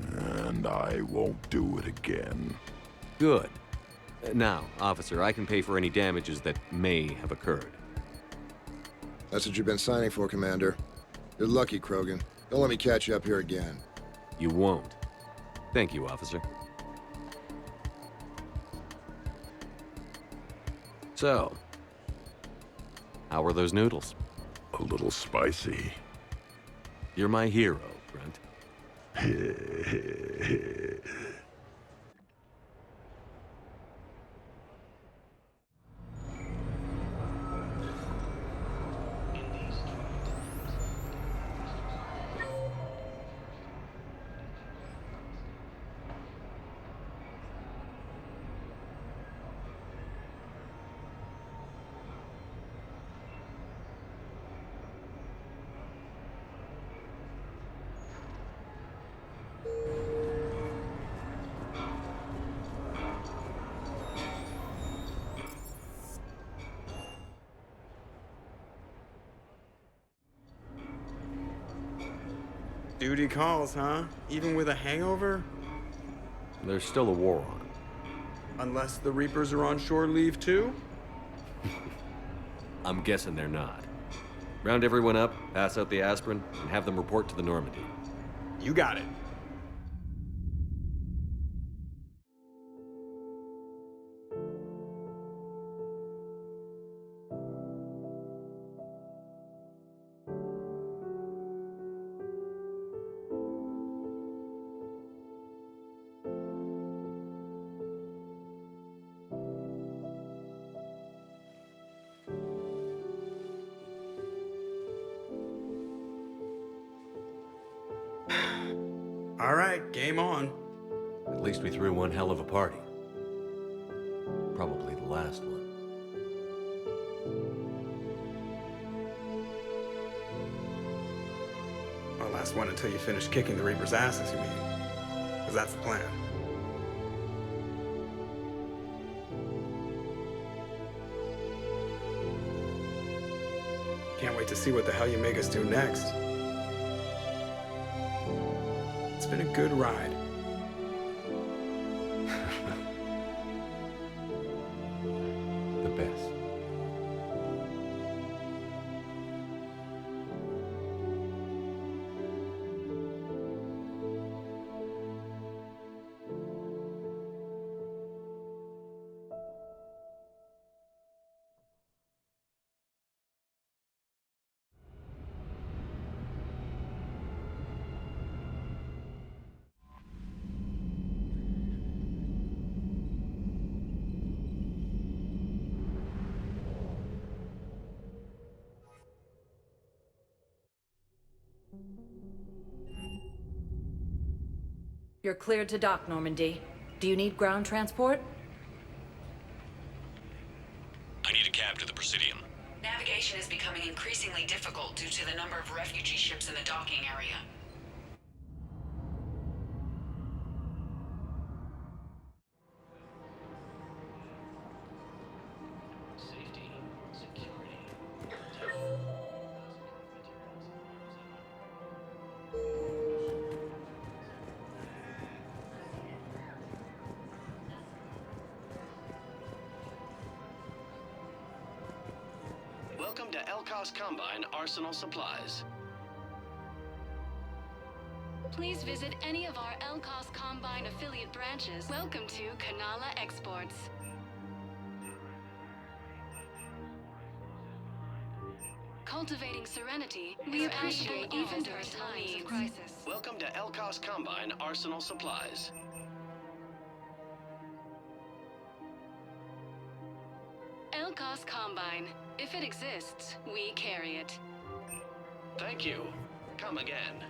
Speaker 5: And I won't do it again.
Speaker 4: Good. Now, officer, I can pay for any damages that may have occurred.
Speaker 21: That's what you've been signing for, Commander. You're lucky, Krogan. Don't let me catch you up here again.
Speaker 4: You won't. Thank you, officer. So, how were those noodles?
Speaker 5: A little spicy.
Speaker 4: You're my hero, Grunt.
Speaker 15: Duty calls, huh? Even with a hangover?
Speaker 4: There's still a war on.
Speaker 15: Unless the Reapers are on shore leave too?
Speaker 4: I'm guessing they're not. Round everyone up, pass out the aspirin, and have them report to the Normandy.
Speaker 15: You got it. All right, game on.
Speaker 4: At least we threw one hell of a party. Probably the last one.
Speaker 15: Well, last one until you finish kicking the Reaper's asses, you mean? Because that's the plan. Can't wait to see what the hell you make us do next. It's been a good ride.
Speaker 4: The best.
Speaker 2: You're cleared to dock, Normandy. Do you need ground transport?
Speaker 22: I need a cab to the Presidium.
Speaker 16: Navigation is becoming increasingly difficult due to the number of refugee ships in the docking area.
Speaker 23: Welcome to Elkos Combine Arsenal Supplies.
Speaker 3: Please visit any of our Elkos Combine affiliate branches. Welcome to Kanala Exports. Cultivating serenity. We appreciate even during times of crisis.
Speaker 23: Welcome to Elkos Combine Arsenal Supplies.
Speaker 3: Elkos Combine. If it exists, we carry it.
Speaker 23: Thank you. Come again.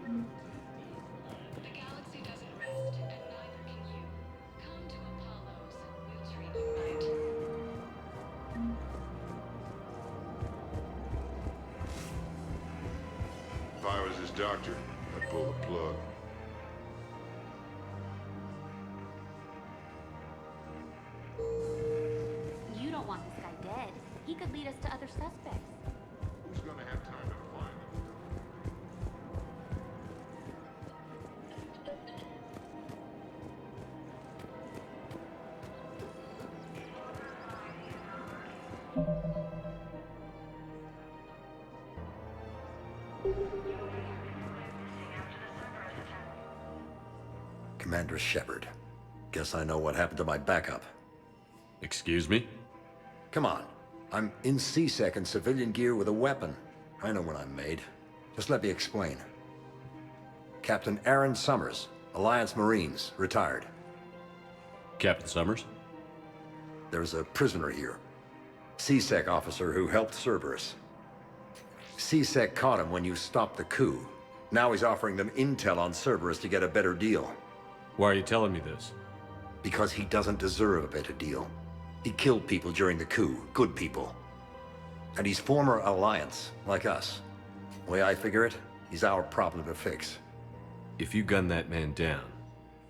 Speaker 3: The galaxy doesn't rest, and neither can you. Come to Apollo's. We'll treat you right.
Speaker 17: If I was his doctor, I'd pull the plug.
Speaker 24: You don't want this guy dead. He could lead us to other suspects.
Speaker 17: Who's gonna have time to find him?
Speaker 25: Commander Shepard. Guess I know what happened to my backup.
Speaker 4: Excuse me?
Speaker 25: Come on. I'm in C-Sec in civilian gear with a weapon. I know when I'm made. Just let me explain. Captain Aaron Summers, Alliance Marines, retired.
Speaker 4: Captain Summers?
Speaker 25: There's a prisoner here. C-Sec officer who helped Cerberus. C-Sec caught him when you stopped the coup. Now he's offering them intel on Cerberus to get a better deal.
Speaker 4: Why are you telling me this?
Speaker 25: Because he doesn't deserve a better deal. He killed people during the coup, good people. And he's former Alliance, like us. The way I figure it, he's our problem to fix.
Speaker 4: If you gun that man down,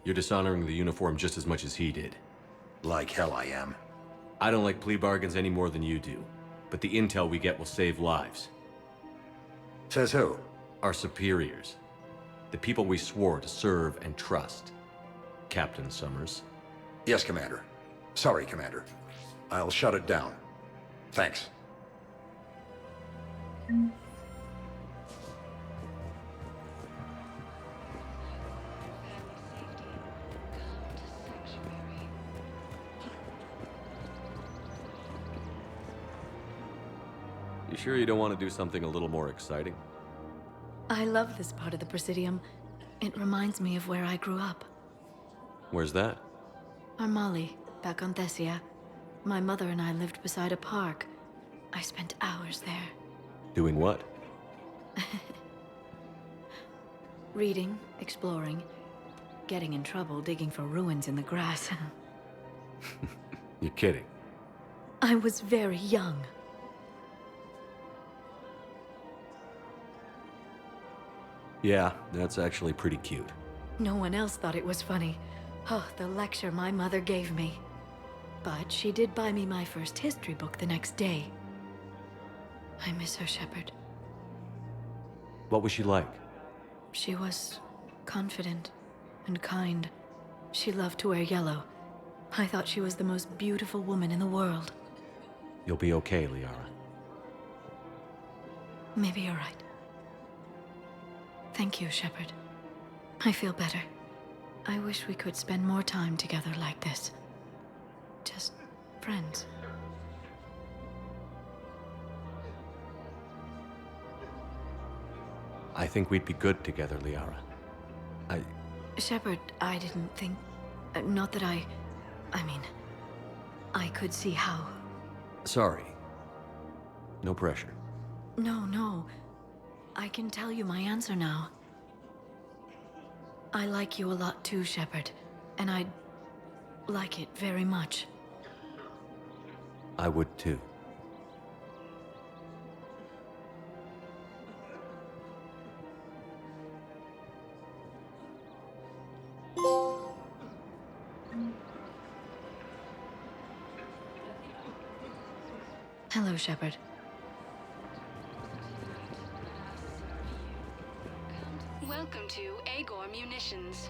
Speaker 4: you're dishonoring the uniform just as much as he did.
Speaker 25: Like hell I am.
Speaker 4: I don't like plea bargains any more than you do, but the intel we get will save lives.
Speaker 25: Says who?
Speaker 4: Our superiors. The people we swore to serve and trust. Captain Summers.
Speaker 25: Yes, Commander. Sorry, Commander. I'll shut it down. Thanks.
Speaker 4: You sure you don't want to do something a little more exciting?
Speaker 8: I love this part of the Presidium. It reminds me of where I grew up.
Speaker 4: Where's that?
Speaker 8: Armali, back on Thessia. My mother and I lived beside a park. I spent hours there.
Speaker 4: Doing what?
Speaker 8: Reading, exploring. getting in trouble digging for ruins in the grass.
Speaker 4: You're kidding.
Speaker 8: I was very young.
Speaker 4: Yeah, that's actually pretty cute.
Speaker 8: No one else thought it was funny. Oh, the lecture my mother gave me. But she did buy me my first history book the next day. I miss her, Shepard.
Speaker 4: What was she like?
Speaker 8: She was confident and kind. She loved to wear yellow. I thought she was the most beautiful woman in the world.
Speaker 4: You'll be okay, Liara.
Speaker 8: Maybe you're right. Thank you, Shepard. I feel better. I wish we could spend more time together like this. Just friends.
Speaker 4: I think we'd be good together, Liara.
Speaker 8: Shepard, I didn't think... not that I mean... I could see how...
Speaker 4: Sorry. No pressure.
Speaker 8: No. I can tell you my answer now. I like you a lot too, Shepard. And I'd like it very much.
Speaker 4: I would too.
Speaker 8: Hello, Shepard.
Speaker 3: Welcome to Agor Munitions.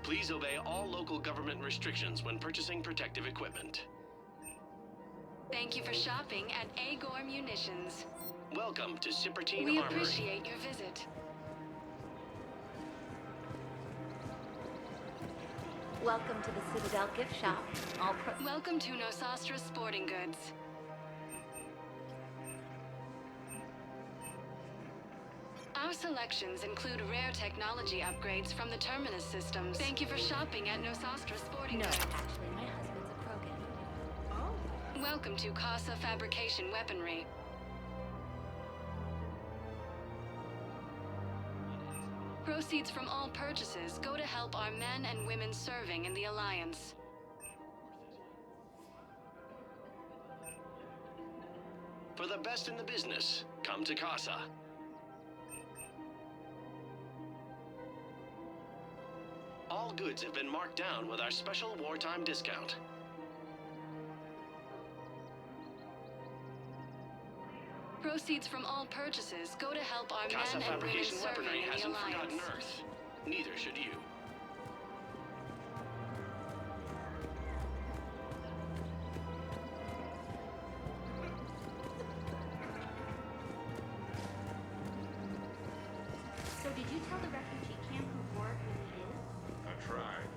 Speaker 23: Please obey all local government restrictions when purchasing protective equipment.
Speaker 3: Thank you for shopping at Agor Munitions.
Speaker 23: Welcome to Sippertine
Speaker 3: We
Speaker 23: Armory.
Speaker 3: appreciate your visit.
Speaker 24: Welcome to the Citadel gift shop.
Speaker 3: Welcome to Nosastra Sporting Goods. Our selections include rare technology upgrades from the Terminus systems. Thank you for shopping at Nosastra Sporting Goods.
Speaker 24: Actually, my husband's a Krogan.
Speaker 3: Welcome to Casa Fabrication Weaponry. Proceeds from all purchases go to help our men and women serving in the Alliance.
Speaker 23: For the best in the business, come to Casa. All goods have been marked down with our special wartime discount.
Speaker 3: Proceeds from all purchases go to help our
Speaker 23: Casa
Speaker 3: men and women
Speaker 23: Fabrication
Speaker 3: serving
Speaker 23: Weaponry
Speaker 3: in the
Speaker 23: hasn't
Speaker 3: Alliance.
Speaker 23: forgotten Earth. Neither should you.
Speaker 24: So did you tell the refugee camp who Warwick really is?
Speaker 17: I tried.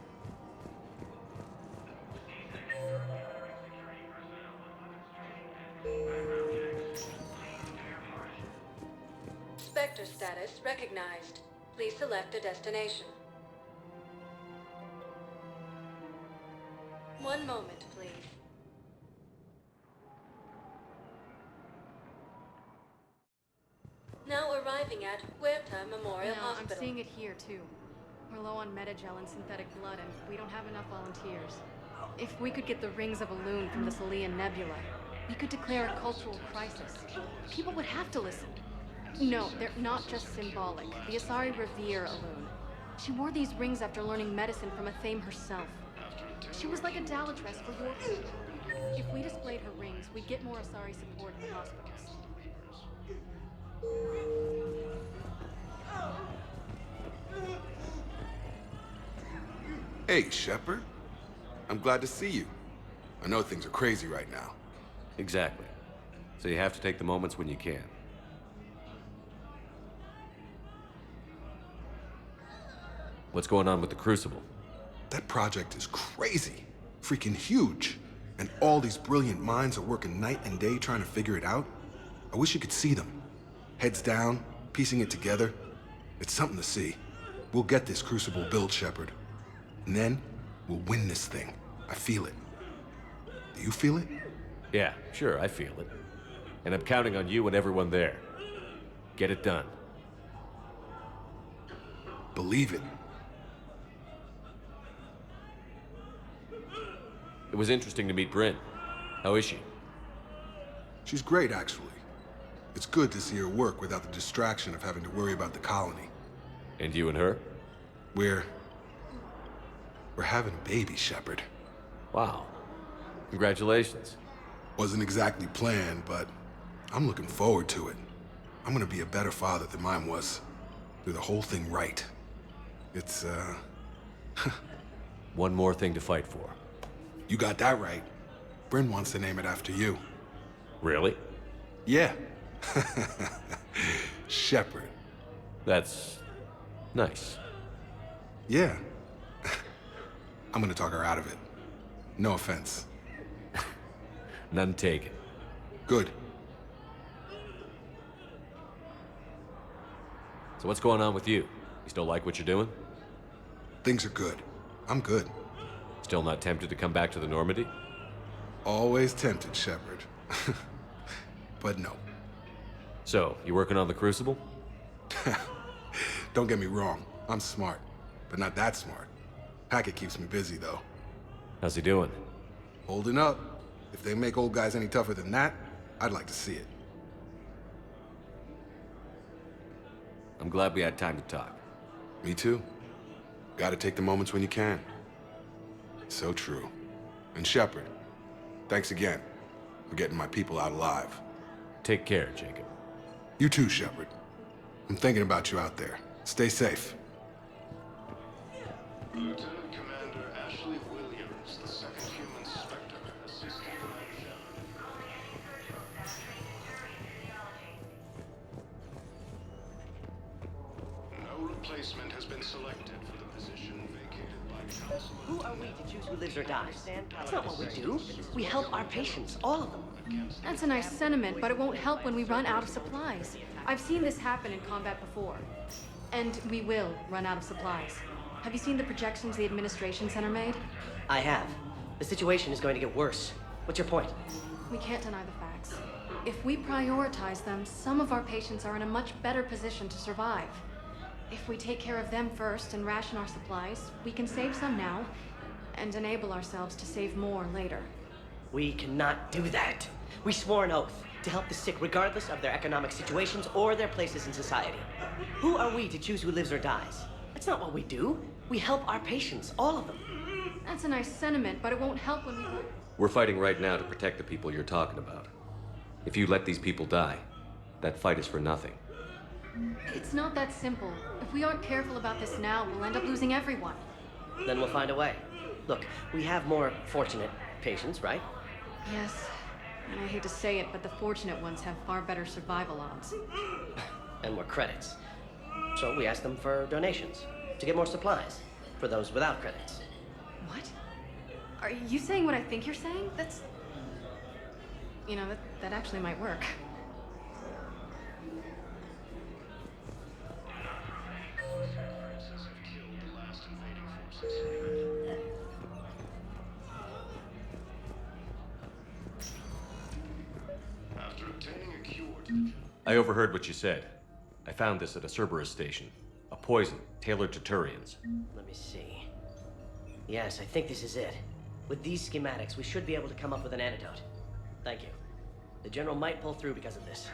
Speaker 8: Spectre status recognized. Please select a destination. One moment, please. Now arriving at Huerta Memorial Hospital.
Speaker 1: I'm seeing it here, too. We're low on metagel and synthetic blood, and we don't have enough volunteers. If we could get the rings of Elune from the Salian Nebula, we could declare a cultural crisis. People would have to listen. No, they're not just symbolic. The Asari revere Elune. She wore these rings after learning medicine from Athame herself. She was like a Dalatress for your crew. If we displayed her rings, we'd get more Asari support in the hospitals.
Speaker 20: Hey, Shepard. I'm glad to see you. I know things are crazy right now.
Speaker 4: Exactly. So you have to take the moments when you can. What's going on with the Crucible?
Speaker 20: That project is crazy. Freaking huge. And all these brilliant minds are working night and day trying to figure it out. I wish you could see them. Heads down, piecing it together. It's something to see. We'll get this Crucible built, Shepard. And then, we'll win this thing. I feel it. Do you feel it?
Speaker 4: Yeah, sure, I feel it. And I'm counting on you and everyone there. Get it done.
Speaker 20: Believe it.
Speaker 4: It was interesting to meet Bryn. How is she?
Speaker 20: She's great, actually. It's good to see her work without the distraction of having to worry about the colony.
Speaker 4: And you and her?
Speaker 20: We're having a baby, Shepard.
Speaker 4: Wow. Congratulations.
Speaker 20: Wasn't exactly planned, but I'm looking forward to it. I'm gonna be a better father than mine was. Do the whole thing right. It's,
Speaker 4: One more thing to fight for.
Speaker 20: You got that right. Bryn wants to name it after you.
Speaker 4: Really?
Speaker 20: Yeah. Shepard.
Speaker 4: That's nice.
Speaker 20: Yeah. I'm gonna talk her out of it. No offense.
Speaker 4: None taken.
Speaker 20: Good.
Speaker 4: So what's going on with you? You still like what you're doing?
Speaker 20: Things are good. I'm good.
Speaker 4: Still not tempted to come back to the Normandy?
Speaker 20: Always tempted, Shepard. But no.
Speaker 4: So, you working on the Crucible?
Speaker 20: Don't get me wrong. I'm smart, but not that smart. Hackett keeps me busy, though.
Speaker 4: How's he doing?
Speaker 20: Holding up. If they make old guys any tougher than that, I'd like to see it.
Speaker 4: I'm glad we had time to talk.
Speaker 20: Me too. Gotta take the moments when you can. So true. And Shepard, thanks again for getting my people out alive.
Speaker 4: Take care, Jacob.
Speaker 20: You too, Shepard. I'm thinking about you out there. Stay safe.
Speaker 23: Lieutenant Commander Ashley Williams, the second human Spectre, assistant Commander Shepard. No replacement has been selected for the position vacated by Council.
Speaker 9: Who are we to choose who lives or dies? That's not what we do. We help our patients, all of them.
Speaker 1: That's a nice sentiment, but it won't help when we run out of supplies. I've seen this happen in combat before. And we will run out of supplies. Have you seen the projections the administration center made?
Speaker 9: I have. The situation is going to get worse. What's your point?
Speaker 1: We can't deny the facts. If we prioritize them, some of our patients are in a much better position to survive. If we take care of them first and ration our supplies, we can save some now and enable ourselves to save more later.
Speaker 9: We cannot do that. We swore an oath to help the sick regardless of their economic situations or their places in society. Who are we to choose who lives or dies? That's not what we do. We help our patients, all of them.
Speaker 1: That's a nice sentiment, but it won't help when we...
Speaker 4: We're fighting right now to protect the people you're talking about. If you let these people die, that fight is for nothing.
Speaker 1: It's not that simple. If we aren't careful about this now, we'll end up losing everyone.
Speaker 9: Then we'll find a way. Look, we have more fortunate patients, right?
Speaker 1: Yes. And I hate to say it, but the fortunate ones have far better survival odds.
Speaker 9: And more credits. So we ask them for donations to get more supplies for those without credits.
Speaker 1: What? Are you saying what I think you're saying? That's... You know, that actually might work.
Speaker 23: After obtaining a cure to
Speaker 4: I overheard what you said. I found this at a Cerberus station. A poison tailored to Turians.
Speaker 9: Let me see. Yes, I think this is it. With these schematics, we should be able to come up with an antidote. Thank you. The General might pull through because of this.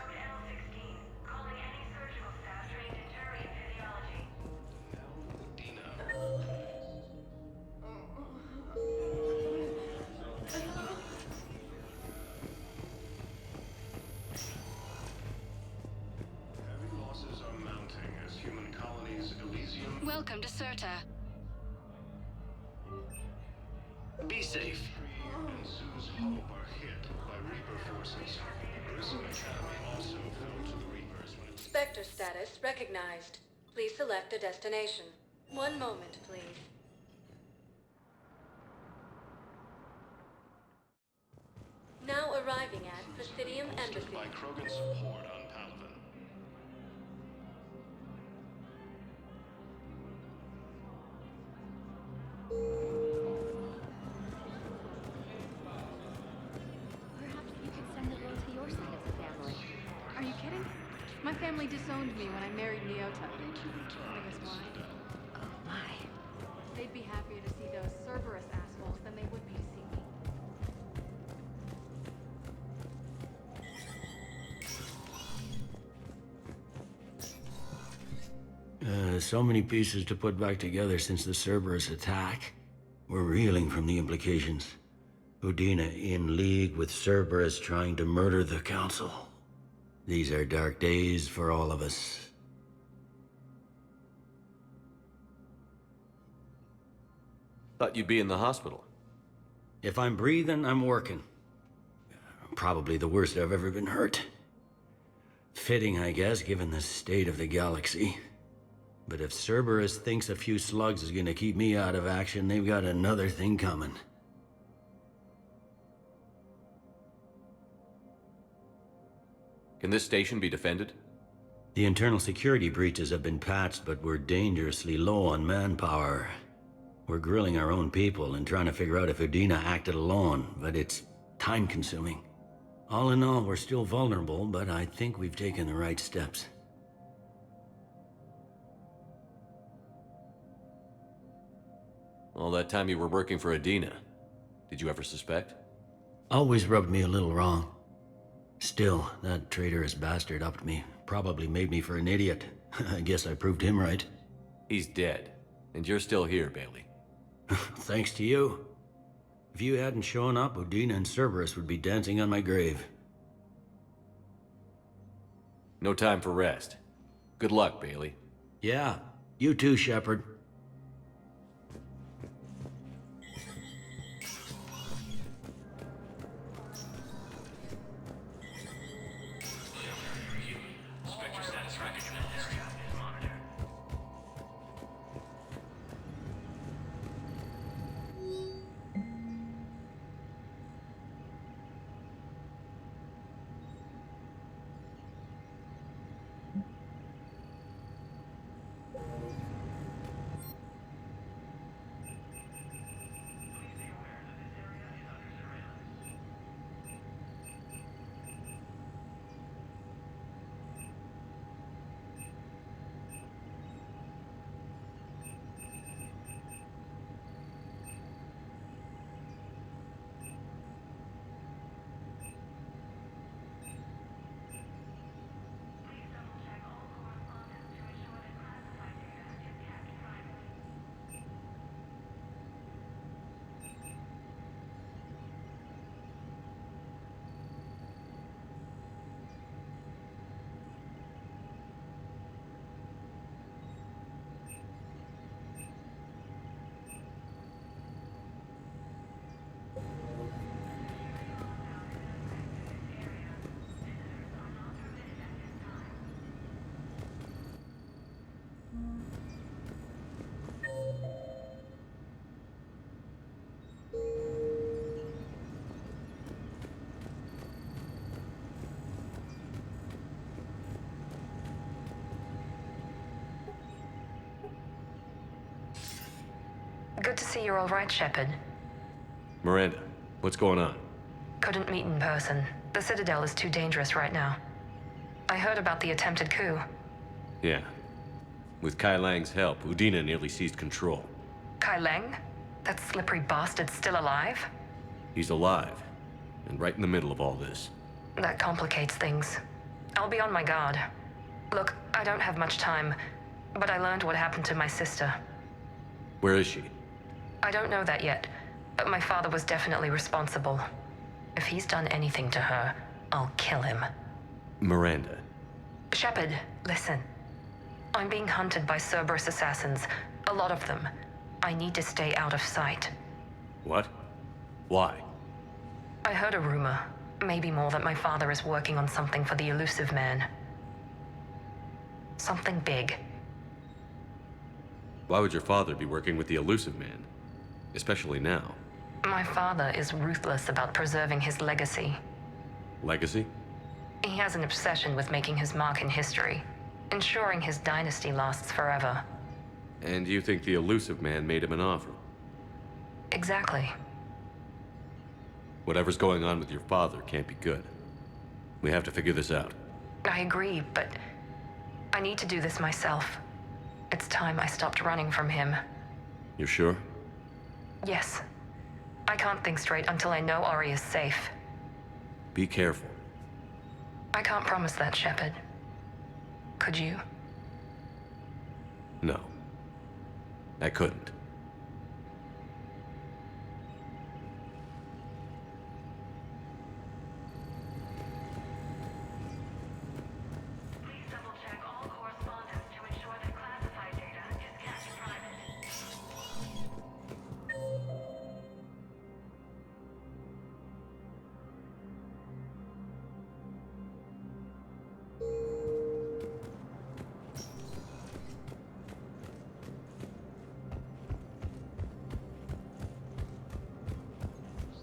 Speaker 23: losses are mounting as human colonies Elysium.
Speaker 3: Welcome to Serta.
Speaker 23: Be safe. And Sue's hope are hit by Reaper forces. Grissom Academy also fell to the Reapers when it...
Speaker 1: Spectre status recognized. Please select a destination. One moment, please. Now arriving at Presidium Embassy.
Speaker 23: by Krogan support on Palaven.
Speaker 24: Perhaps you could send the girl to your side of the family.
Speaker 1: Are you kidding? My family disowned me when I married Nyota. I guess why?
Speaker 10: with so many pieces to put back together since the Cerberus attack. We're reeling from the implications. Udina in league with Cerberus trying to murder the Council. These are dark days for all of us.
Speaker 4: Thought you'd be in the hospital.
Speaker 10: If I'm breathing, I'm working. Probably the worst I've ever been hurt. Fitting, I guess, given the state of the galaxy. But if Cerberus thinks a few slugs is gonna keep me out of action, they've got another thing coming.
Speaker 4: Can this station be defended?
Speaker 10: The internal security breaches have been patched, but we're dangerously low on manpower. We're grilling our own people and trying to figure out if Udina acted alone, but it's time-consuming. All in all, we're still vulnerable, but I think we've taken the right steps.
Speaker 4: All that time you were working for Udina, did you ever suspect?
Speaker 10: Always rubbed me a little wrong. Still, that traitorous bastard upped me. Probably made me for an idiot. I guess I proved him right.
Speaker 4: He's dead, and you're still here, Bailey.
Speaker 10: Thanks to you. If you hadn't shown up, Udina and Cerberus would be dancing on my grave.
Speaker 4: No time for rest. Good luck, Bailey.
Speaker 10: Yeah, you too, Shepard.
Speaker 12: Good to see you're all right, Shepard.
Speaker 4: Miranda, what's going on?
Speaker 12: Couldn't meet in person. The Citadel is too dangerous right now. I heard about the attempted coup.
Speaker 4: Yeah. With Kai Lang's help, Udina nearly seized control.
Speaker 12: Kai Lang? That slippery bastard's still alive?
Speaker 4: He's alive, and right in the middle of all this.
Speaker 12: That complicates things. I'll be on my guard. Look, I don't have much time, but I learned what happened to my sister.
Speaker 4: Where is she?
Speaker 12: I don't know that yet, but my father was definitely responsible. If he's done anything to her, I'll kill him.
Speaker 4: Miranda.
Speaker 12: Shepard, listen. I'm being hunted by Cerberus assassins. A lot of them. I need to stay out of sight.
Speaker 4: What? Why?
Speaker 12: I heard a rumor, maybe more, that my father is working on something for the Elusive Man. Something big.
Speaker 4: Why would your father be working with the Elusive Man? Especially now.
Speaker 12: My father is ruthless about preserving his legacy.
Speaker 4: Legacy?
Speaker 12: He has an obsession with making his mark in history, ensuring his dynasty lasts forever.
Speaker 4: And you think the Elusive Man made him an offer?
Speaker 12: Exactly.
Speaker 4: Whatever's going on with your father can't be good. We have to figure this out.
Speaker 12: I agree, but I need to do this myself. It's time I stopped running from him.
Speaker 4: You're sure?
Speaker 12: Yes. I can't think straight until I know Ori is safe.
Speaker 4: Be careful.
Speaker 12: I can't promise that, Shepard. Could you?
Speaker 4: No. I couldn't.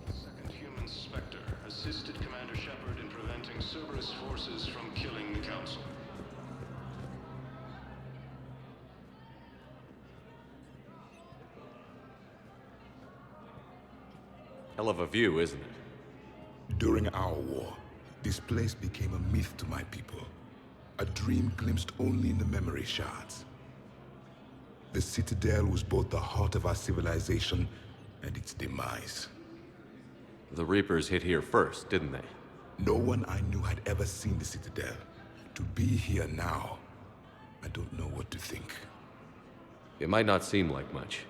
Speaker 23: Second human Spectre assisted Commander Shepard in preventing Cerberus forces from killing the Council.
Speaker 4: Hell of a view, isn't it?
Speaker 17: During our war, this place became a myth to my people. A dream glimpsed only in the memory shards. The Citadel was both the heart of our civilization and its demise.
Speaker 4: The Reapers hit here first, didn't they?
Speaker 17: No one I knew had ever seen the Citadel. To be here now, I don't know what to think.
Speaker 4: It might not seem like much,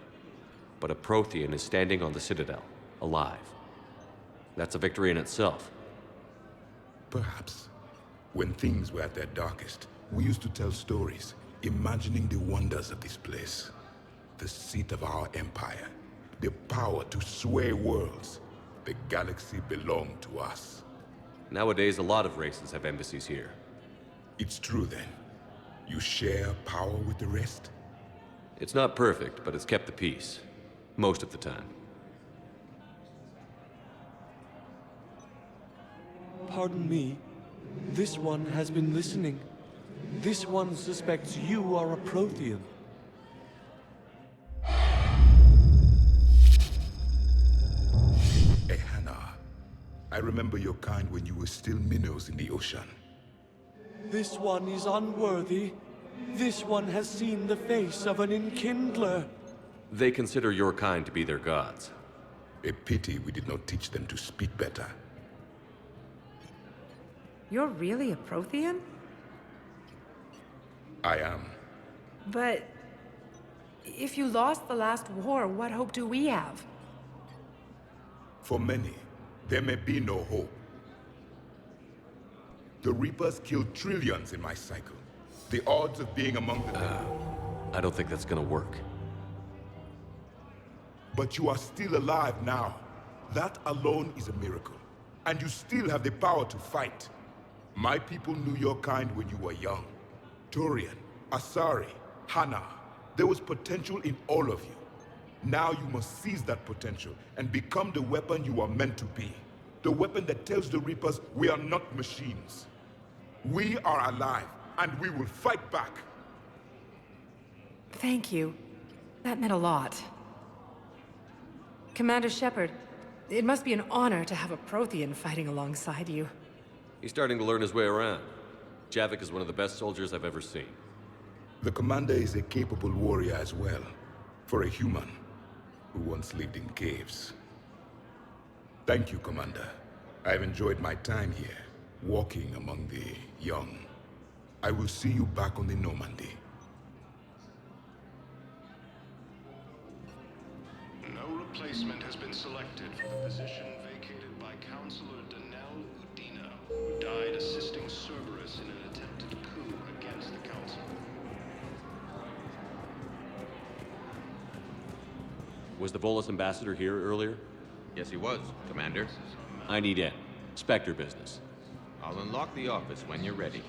Speaker 4: but a Prothean is standing on the Citadel, alive. That's a victory in itself.
Speaker 17: Perhaps. When things were at their darkest, we used to tell stories, imagining the wonders of this place. The seat of our empire. The power to sway worlds. The galaxy belonged to us.
Speaker 4: Nowadays, a lot of races have embassies here.
Speaker 17: It's true then. You share power with the rest?
Speaker 4: It's not perfect, but it's kept the peace. Most of the time.
Speaker 6: Pardon me. This one has been listening. This one suspects you are a Prothean.
Speaker 17: Hannah, I remember your kind when you were still minnows in the ocean.
Speaker 6: This one is unworthy. This one has seen the face of an enkindler.
Speaker 4: They consider your kind to be their gods.
Speaker 17: A pity we did not teach them to speak better.
Speaker 13: You're really a Prothean?
Speaker 17: I am.
Speaker 13: But if you lost the last war, what hope do we have?
Speaker 17: For many, there may be no hope. The Reapers killed trillions in my cycle. The odds of being among the dead.
Speaker 4: I don't think that's gonna work.
Speaker 17: But you are still alive now. That alone is a miracle. And you still have the power to fight. My people knew your kind when you were young. Turian, Asari, Hana. There was potential in all of you. Now you must seize that potential and become the weapon you are meant to be. The weapon that tells the Reapers we are not machines. We are alive, and we will fight back.
Speaker 13: Thank you. That meant a lot. Commander Shepard, it must be an honor to have a Prothean fighting alongside you.
Speaker 4: He's starting to learn his way around. Javik is one of the best soldiers I've ever seen.
Speaker 17: The commander is a capable warrior as well, for a human who once lived in caves. Thank you, Commander. I've enjoyed my time here, walking among the young. I will see you back on the Normandy.
Speaker 23: No replacement has been selected for the position vacated by Counselor Danelle Udina, who died assisting Cerberus in an attempted coup against the Council.
Speaker 4: Was the Volus ambassador here earlier?
Speaker 14: Yes, he was, Commander.
Speaker 4: I need in. Spectre business.
Speaker 14: I'll unlock the office when you're ready.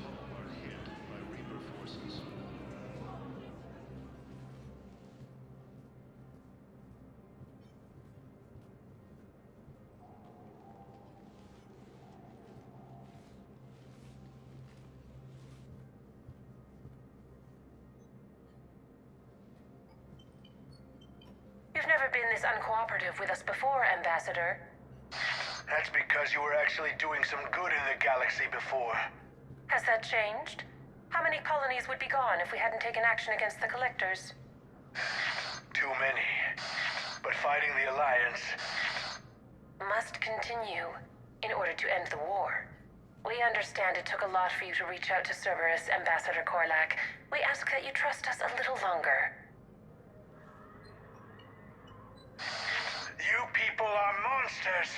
Speaker 12: You've never been this uncooperative with us before, Ambassador.
Speaker 23: That's because you were actually doing some good in the galaxy before.
Speaker 12: Has that changed? How many colonies would be gone if we hadn't taken action against the Collectors?
Speaker 23: Too many. But fighting the Alliance...
Speaker 12: Must continue in order to end the war. We understand it took a lot for you to reach out to Cerberus, Ambassador Korlak. We ask that you trust us a little longer.
Speaker 7: You people are monsters!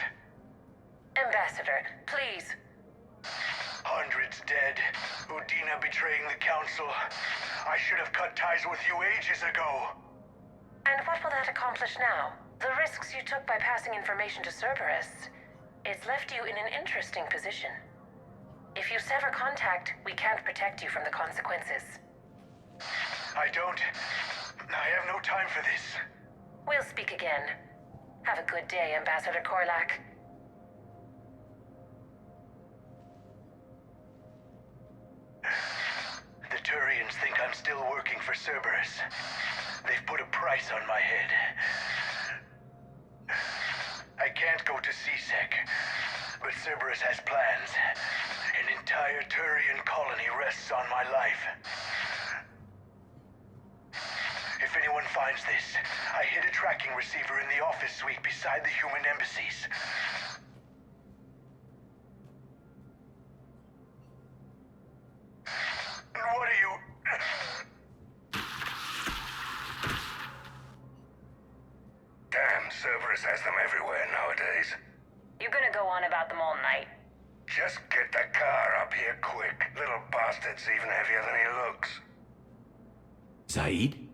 Speaker 12: Ambassador, please.
Speaker 7: Hundreds dead. Udina betraying the Council. I should have cut ties with you ages ago.
Speaker 12: And what will that accomplish now? The risks you took by passing information to Cerberus. It's left you in an interesting position. If you sever contact, we can't protect you from the consequences.
Speaker 7: I have no time for this.
Speaker 12: We'll speak again. Have a good day, Ambassador Korlak.
Speaker 7: The Turians think I'm still working for Cerberus. They've put a price on my head. I can't go to CSEC, but Cerberus has plans. An entire Turian colony rests on my life. If anyone finds this, I hid a tracking receiver in the office suite beside the human embassies. What are you...
Speaker 11: Damn, Cerberus has them everywhere nowadays.
Speaker 12: You're gonna go on about them all night.
Speaker 11: Just get the car up here quick. Little bastard's even heavier than he looks.
Speaker 4: Zaid?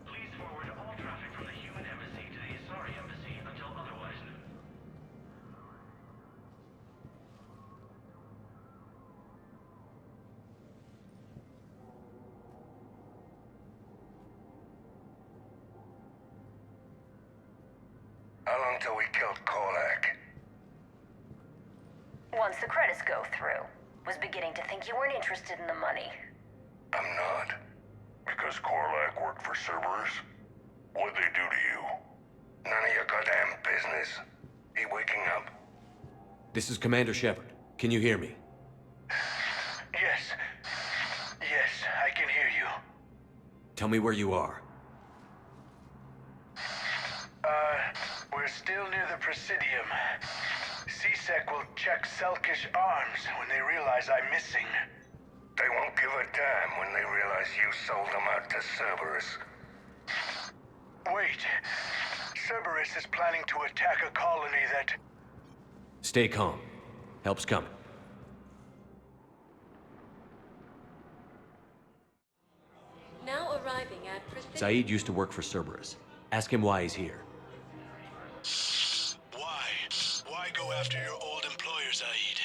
Speaker 7: Please forward all traffic from the human embassy to the Isari embassy until otherwise known.
Speaker 11: How long till we killed Korlak?
Speaker 12: Once the credits go through. Was beginning to think you weren't interested in the money.
Speaker 11: I'm not.
Speaker 5: Because Korlak worked for Cerberus? What'd they do to you?
Speaker 11: None of your goddamn business. He waking up?
Speaker 4: This is Commander Shepard. Can you hear me?
Speaker 7: Yes. Yes, I can hear you.
Speaker 4: Tell me where you are.
Speaker 7: We're still near the Presidium. CSEC will check Selkish arms when they realize I'm missing.
Speaker 11: They won't give a damn when they realize you sold them out to Cerberus.
Speaker 7: Wait. Cerberus is planning to attack a colony that...
Speaker 4: Stay calm. Help's coming.
Speaker 18: Now arriving at Presidium.
Speaker 4: Zaid used to work for Cerberus. Ask him why he's here.
Speaker 7: Why? Why go after your old employer, Zaid?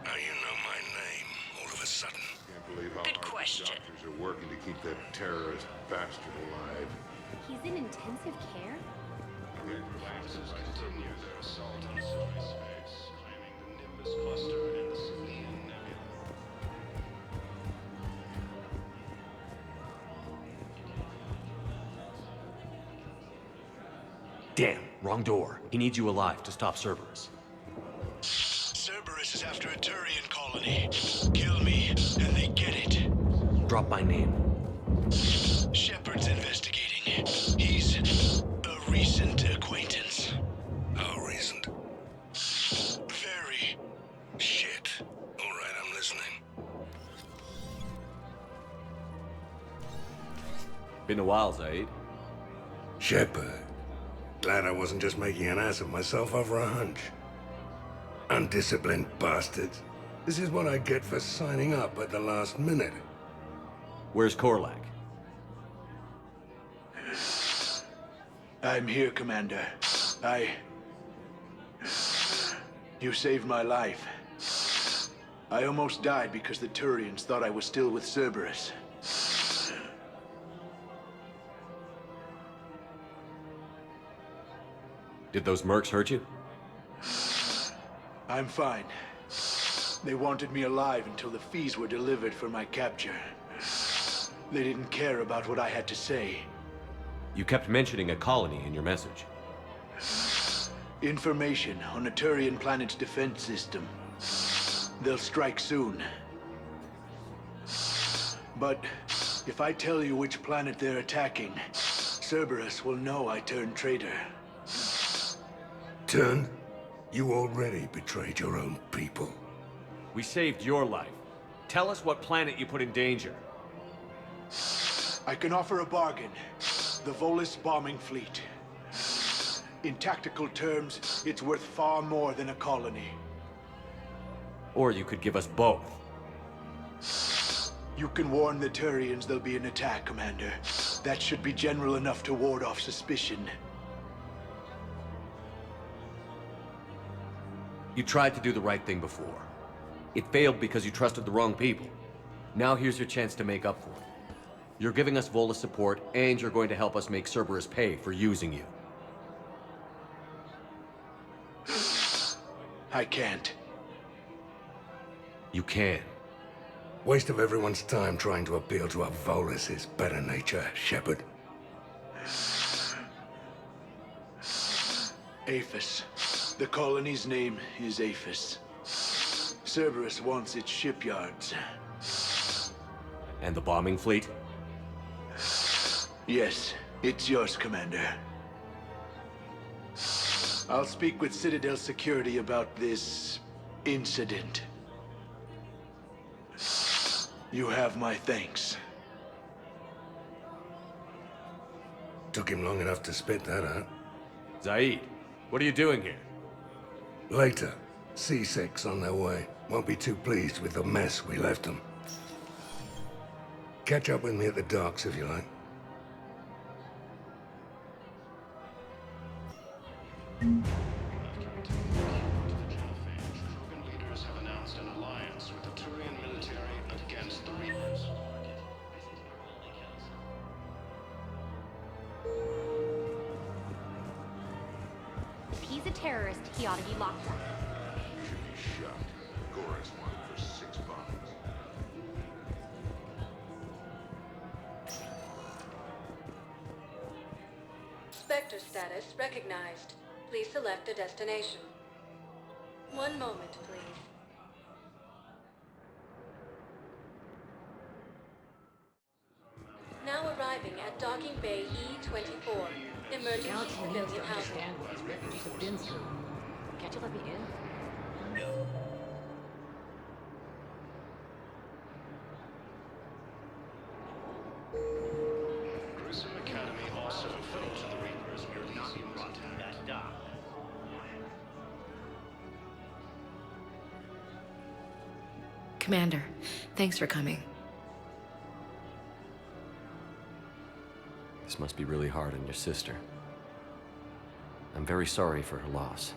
Speaker 11: Now you know my name, all of a sudden.
Speaker 5: Can't believe how
Speaker 12: Good
Speaker 5: hard
Speaker 12: question.
Speaker 5: the doctors are working to keep that terrorist bastard alive.
Speaker 24: He's in intensive care?
Speaker 23: Axis continue their assault on cyberspace, claiming the Nimbus cluster and the Salian Nebula.
Speaker 4: Damn, wrong door. He needs you alive to stop Cerberus.
Speaker 7: Cerberus is after a Turian colony. Kill me, and they get it.
Speaker 4: Drop my name.
Speaker 7: Shepard's investigating. He's a recent acquaintance.
Speaker 11: How recent?
Speaker 7: Very.
Speaker 11: Shit. All right, I'm listening.
Speaker 4: Been a while, Zaid.
Speaker 11: Shepard. Glad I wasn't just making an ass of myself over a hunch. Undisciplined bastards. This is what I get for signing up at the last minute.
Speaker 4: Where's Korlak?
Speaker 7: I'm here, Commander. You saved my life. I almost died because the Turians thought I was still with Cerberus.
Speaker 4: Did those mercs hurt you?
Speaker 7: I'm fine. They wanted me alive until the fees were delivered for my capture. They didn't care about what I had to say.
Speaker 4: You kept mentioning a colony in your message.
Speaker 7: Information on a Turian planet's defense system. They'll strike soon. But if I tell you which planet they're attacking, Cerberus will know I turned traitor.
Speaker 11: Turned? You already betrayed your own people.
Speaker 4: We saved your life. Tell us what planet you put in danger.
Speaker 7: I can offer a bargain. The Volus bombing fleet. In tactical terms, it's worth far more than a colony.
Speaker 4: Or you could give us both.
Speaker 7: You can warn the Turians there'll be an attack, Commander. That should be general enough to ward off suspicion.
Speaker 4: You tried to do the right thing before. It failed because you trusted the wrong people. Now here's your chance to make up for it. You're giving us Volus support, and you're going to help us make Cerberus pay for using you.
Speaker 7: I can't.
Speaker 4: You can.
Speaker 11: Waste of everyone's time trying to appeal to a Volus' better nature, Shepard.
Speaker 7: Aphis. The colony's name is Aphis. Cerberus wants its shipyards.
Speaker 4: And the bombing fleet?
Speaker 7: Yes, it's yours, Commander. I'll speak with Citadel Security about this incident. You have my thanks.
Speaker 11: Took him long enough to spit that out.
Speaker 4: Zaid, what are you doing here?
Speaker 11: Later. C-Sec's on their way. Won't be too pleased with the mess we left them. Catch up with me at the docks if you like.
Speaker 23: Leaders have announced an alliance with the Turian military against the Reapers.
Speaker 24: If he's a terrorist, he ought to be locked up.
Speaker 5: Should be shot. Gorex wanted for 6 bombs.
Speaker 18: Spectre status recognized. Please select a destination. One moment, please. Now arriving at Docking Bay E-24. Emergency civilian housing.
Speaker 2: What refugees have been through. Can't you let me in?
Speaker 23: Grissom Academy also fell to the Reapers where Elysium was attacked.
Speaker 8: Commander, thanks for coming.
Speaker 4: This must be really hard on your sister. I'm very sorry for her loss.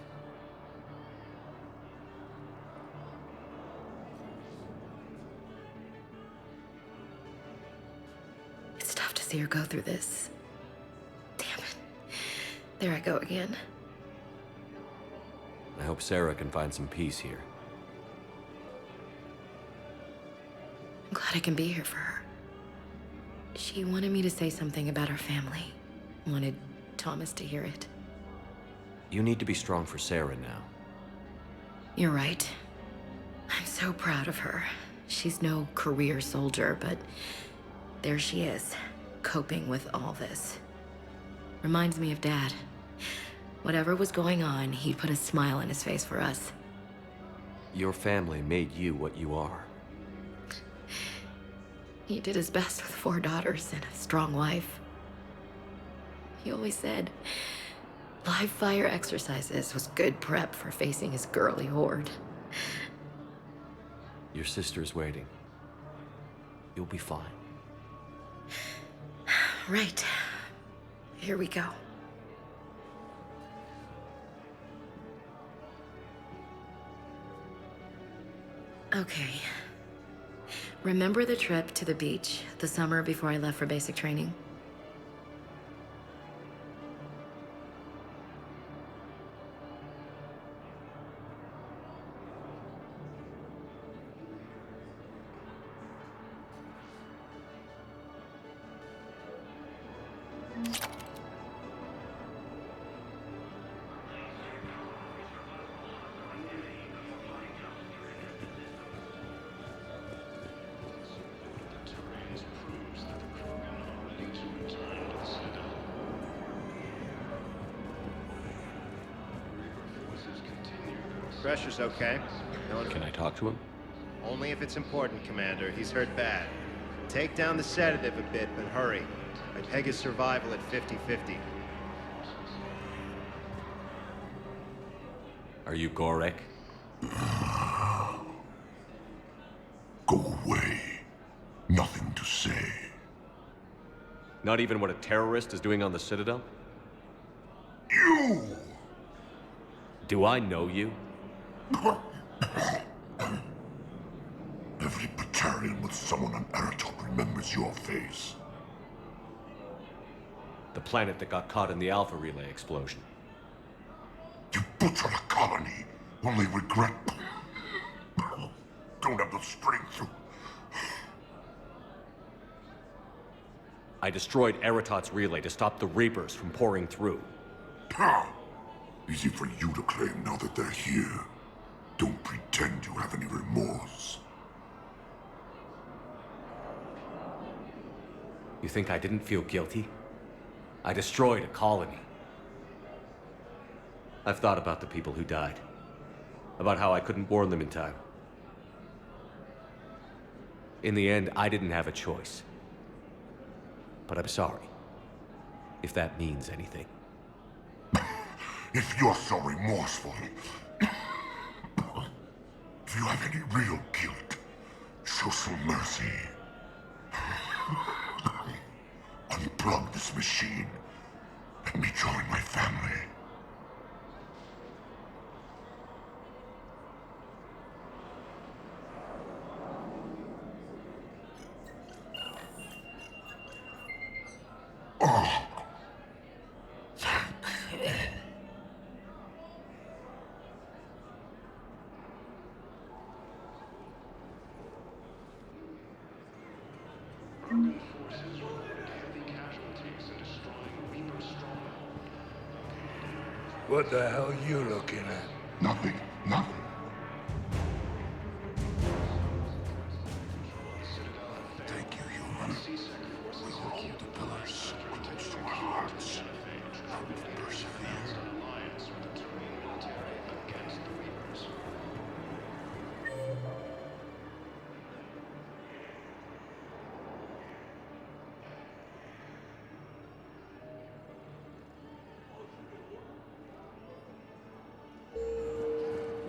Speaker 8: It's tough to see her go through this. Damn it. There I go again.
Speaker 4: I hope Sarah can find some peace here.
Speaker 8: I'm glad I can be here for her. She wanted me to say something about her family. Wanted Thomas to hear it.
Speaker 4: You need to be strong for Sarah now.
Speaker 8: You're right. I'm so proud of her. She's no career soldier, but there she is, coping with all this. Reminds me of Dad. Whatever was going on, he'd put a smile on his face for us.
Speaker 4: Your family made you what you are.
Speaker 8: He did his best with 4 daughters and a strong wife. He always said live fire exercises was good prep for facing his girly horde.
Speaker 4: Your sister's waiting. You'll be fine.
Speaker 8: Right. Here we go. Okay. Remember the trip to the beach the summer before I left for basic training?
Speaker 15: Pressure's okay. No one...
Speaker 4: Can I talk to him?
Speaker 15: Only if it's important, Commander. He's hurt bad. Take down the sedative a bit, but hurry. I peg his survival at 50-50.
Speaker 4: Are you Gorek?
Speaker 5: Go away. Nothing to say.
Speaker 4: Not even what a terrorist is doing on the Citadel?
Speaker 5: You!
Speaker 4: Do I know you?
Speaker 5: Every battalion with someone on Aratok remembers your face.
Speaker 4: The planet that got caught in the Alpha Relay explosion.
Speaker 5: You butchered a colony, only regret... Don't have the strength to...
Speaker 4: I destroyed Eratot's relay to stop the Reapers from pouring through.
Speaker 5: Ha! Easy for you to claim now that they're here. Don't pretend you have any remorse.
Speaker 4: You think I didn't feel guilty? I destroyed a colony. I've thought about the people who died. About how I couldn't warn them in time. In the end, I didn't have a choice. But I'm sorry. If that means anything.
Speaker 5: If you're so remorseful... if you have any real guilt, show some mercy. Unplug this machine. Let me join my family. Oh.
Speaker 11: What the hell are you looking at?
Speaker 5: Nothing. Nothing. Thank you, human. We will hold the pillars close to our hearts. And will persevere.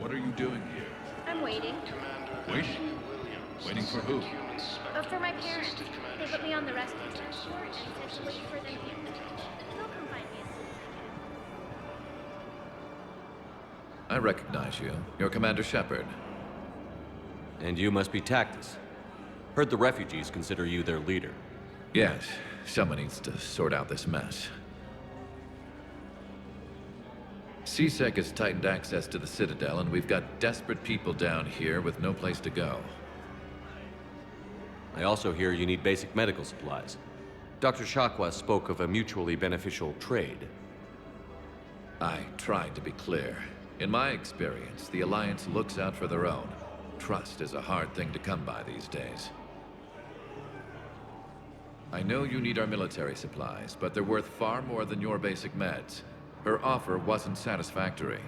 Speaker 16: What are you doing here?
Speaker 24: I'm waiting.
Speaker 16: Waiting? Waiting for who?
Speaker 24: For my parents. They put me on the rescue transport and said to wait for them here. They'll come find me as soon as
Speaker 16: I recognize you. You're Commander Shepard.
Speaker 4: And you must be Tactus. Heard the refugees consider you their leader.
Speaker 16: Yes, someone needs to sort out this mess. CSEC has tightened access to the Citadel, and we've got desperate people down here with no place to go.
Speaker 4: I also hear you need basic medical supplies. Dr. Shakwa spoke of a mutually beneficial trade.
Speaker 16: I tried to be clear. In my experience, the Alliance looks out for their own. Trust is a hard thing to come by these days. I know you need our military supplies, but they're worth far more than your basic meds. Her offer wasn't satisfactory.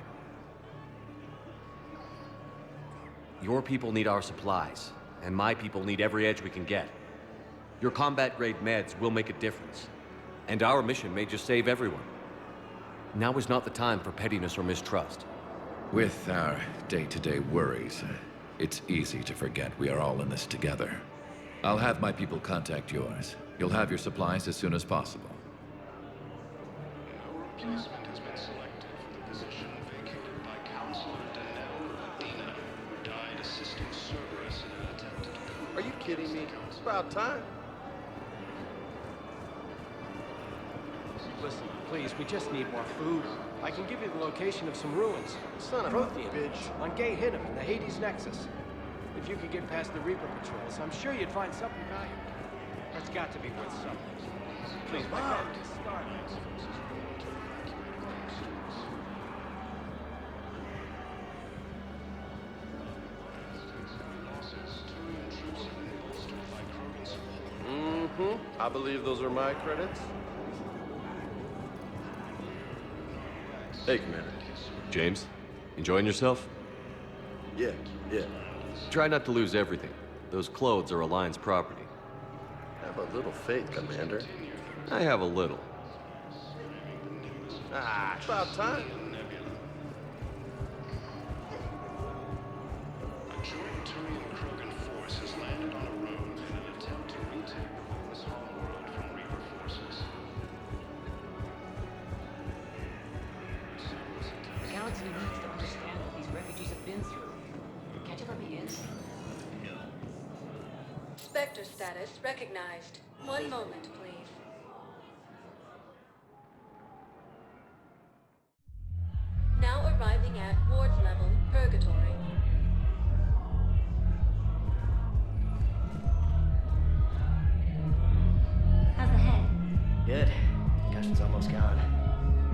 Speaker 4: Your people need our supplies, and my people need every edge we can get. Your combat-grade meds will make a difference, and our mission may just save everyone. Now is not the time for pettiness or mistrust.
Speaker 16: With our day-to-day worries, it's easy to forget we are all in this together. I'll have my people contact yours. You'll have your supplies as soon as possible.
Speaker 23: No replacement has been selected for the position vacated by Counselor Udina, who died assisting Cerberus in an attempted coup.
Speaker 19: Are you kidding me? It's about time.
Speaker 21: Listen, please, we just need more food. I can give you the location of some ruins.
Speaker 19: Son of a bitch.
Speaker 21: On Gay Hinnom in the Hades Nexus. If you could get past the Reaper patrols, I'm sure you'd find something valuable. It's got to be worth something. Please, my God, just start.
Speaker 19: I believe those are my credits. Hey, Commander.
Speaker 4: James, enjoying yourself?
Speaker 19: Yeah, yeah.
Speaker 4: Try not to lose everything. Those clothes are Alliance property.
Speaker 19: Have a little faith, Commander.
Speaker 4: I have a little.
Speaker 19: Ah, about time.
Speaker 23: A joint Turian-Krogan force has landed on a road in an attempt to retake the Volus homeworld from Reaper forces.
Speaker 2: The galaxy needs to understand what these refugees have been through. Can't you let me in?
Speaker 18: Spectre status recognized. One moment, please. Now arriving at Ward's level, Purgatory.
Speaker 24: How's the head?
Speaker 3: Good. Concussion's almost gone.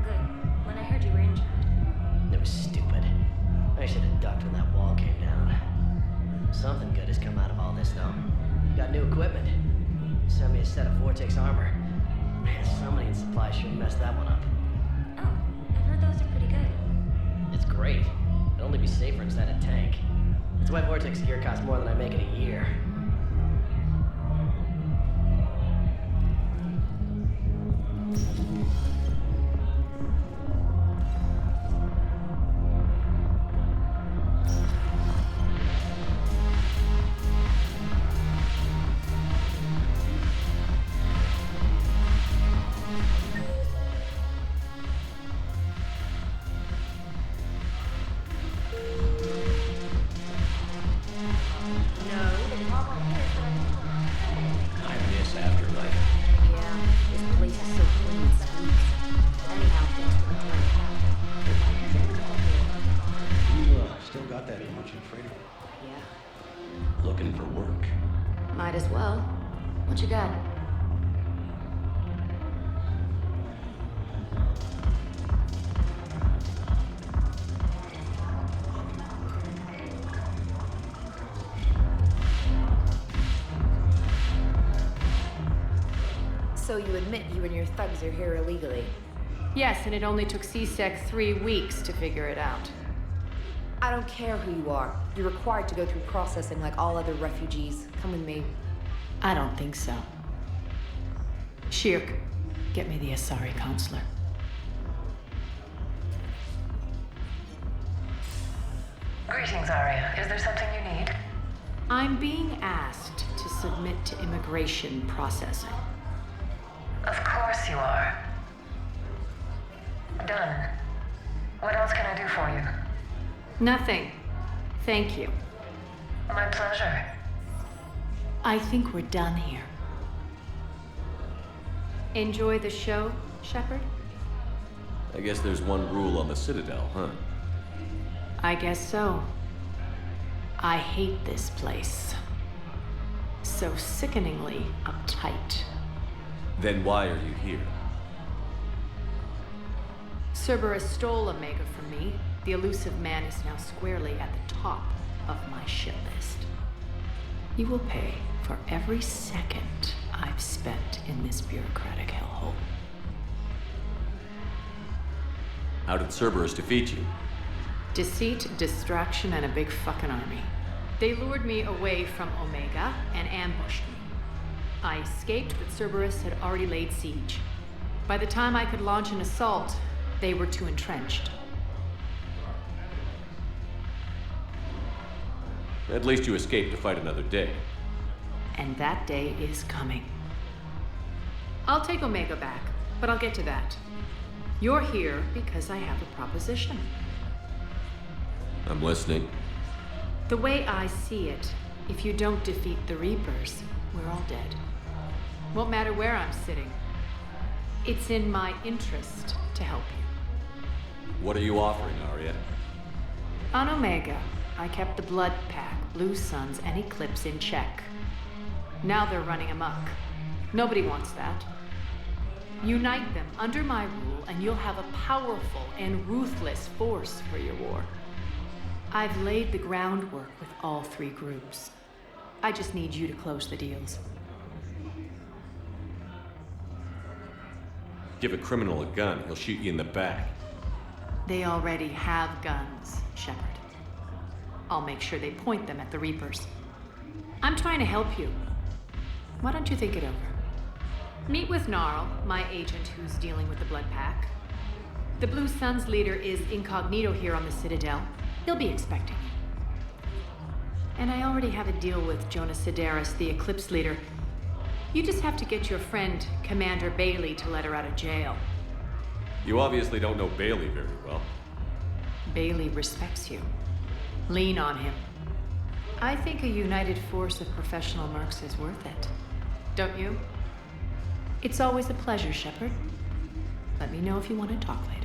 Speaker 24: Good. When I heard you were injured.
Speaker 3: It was stupid. I should have ducked when that wall came down. Something good has come out of all this, though. Got new equipment. Sent me a set of Vortex armor. Man, somebody in supply sure messed that one up.
Speaker 24: Oh, I've heard those are pretty good.
Speaker 3: It's great. It'd only be safer inside a tank. That's why Vortex gear costs more than I make in a year.
Speaker 8: Might as well. What you got? So you admit you and your thugs are here illegally?
Speaker 13: Yes, and it only took C-Sec 3 weeks to figure it out.
Speaker 8: I don't care who you are. You're required to go through processing like all other refugees. Come with me.
Speaker 13: I don't think so. Shirk, get me the Asari consular.
Speaker 12: Greetings, Arya. Is there something you need?
Speaker 13: I'm being asked to submit to immigration processing.
Speaker 12: Of course you are. Done. What else can I do for you?
Speaker 13: Nothing. Thank you.
Speaker 12: My pleasure.
Speaker 13: I think we're done here. Enjoy the show, Shepard?
Speaker 4: I guess there's one rule on the Citadel, huh?
Speaker 13: I guess so. I hate this place. So sickeningly uptight.
Speaker 4: Then why are you here?
Speaker 13: Cerberus stole Omega from me. The elusive man is now squarely at the top of my shit list. You will pay for every second I've spent in this bureaucratic hellhole.
Speaker 4: How did Cerberus defeat you?
Speaker 13: Deceit, distraction, and a big fucking army. They lured me away from Omega and ambushed me. I escaped, but Cerberus had already laid siege. By the time I could launch an assault, they were too entrenched.
Speaker 4: At least you escaped to fight another day.
Speaker 13: And that day is coming. I'll take Omega back, but I'll get to that. You're here because I have a proposition.
Speaker 4: I'm listening.
Speaker 13: The way I see it, if you don't defeat the Reapers, we're all dead. Won't matter where I'm sitting. It's in my interest to help you.
Speaker 4: What are you offering, Arya?
Speaker 13: On Omega, I kept the Blood Pack, Blue Suns, and Eclipse in check. Now they're running amok. Nobody wants that. Unite them under my rule, and you'll have a powerful and ruthless force for your war. I've laid the groundwork with all three groups. I just need you to close the deals.
Speaker 4: Give a criminal a gun, he'll shoot you in the back.
Speaker 13: They already have guns, Shepard. I'll make sure they point them at the Reapers. I'm trying to help you. Why don't you think it over? Meet with Gnarl, my agent who's dealing with the Blood Pack. The Blue Suns leader is incognito here on the Citadel. He'll be expecting you. And I already have a deal with Jonas Sidaris, the Eclipse leader. You just have to get your friend, Commander Bailey, to let her out of jail.
Speaker 4: You obviously don't know Bailey very well.
Speaker 13: Bailey respects you. Lean on him. I think a united force of professional mercs is worth it. Don't you? It's always a pleasure, Shepard. Let me know if you want to talk later.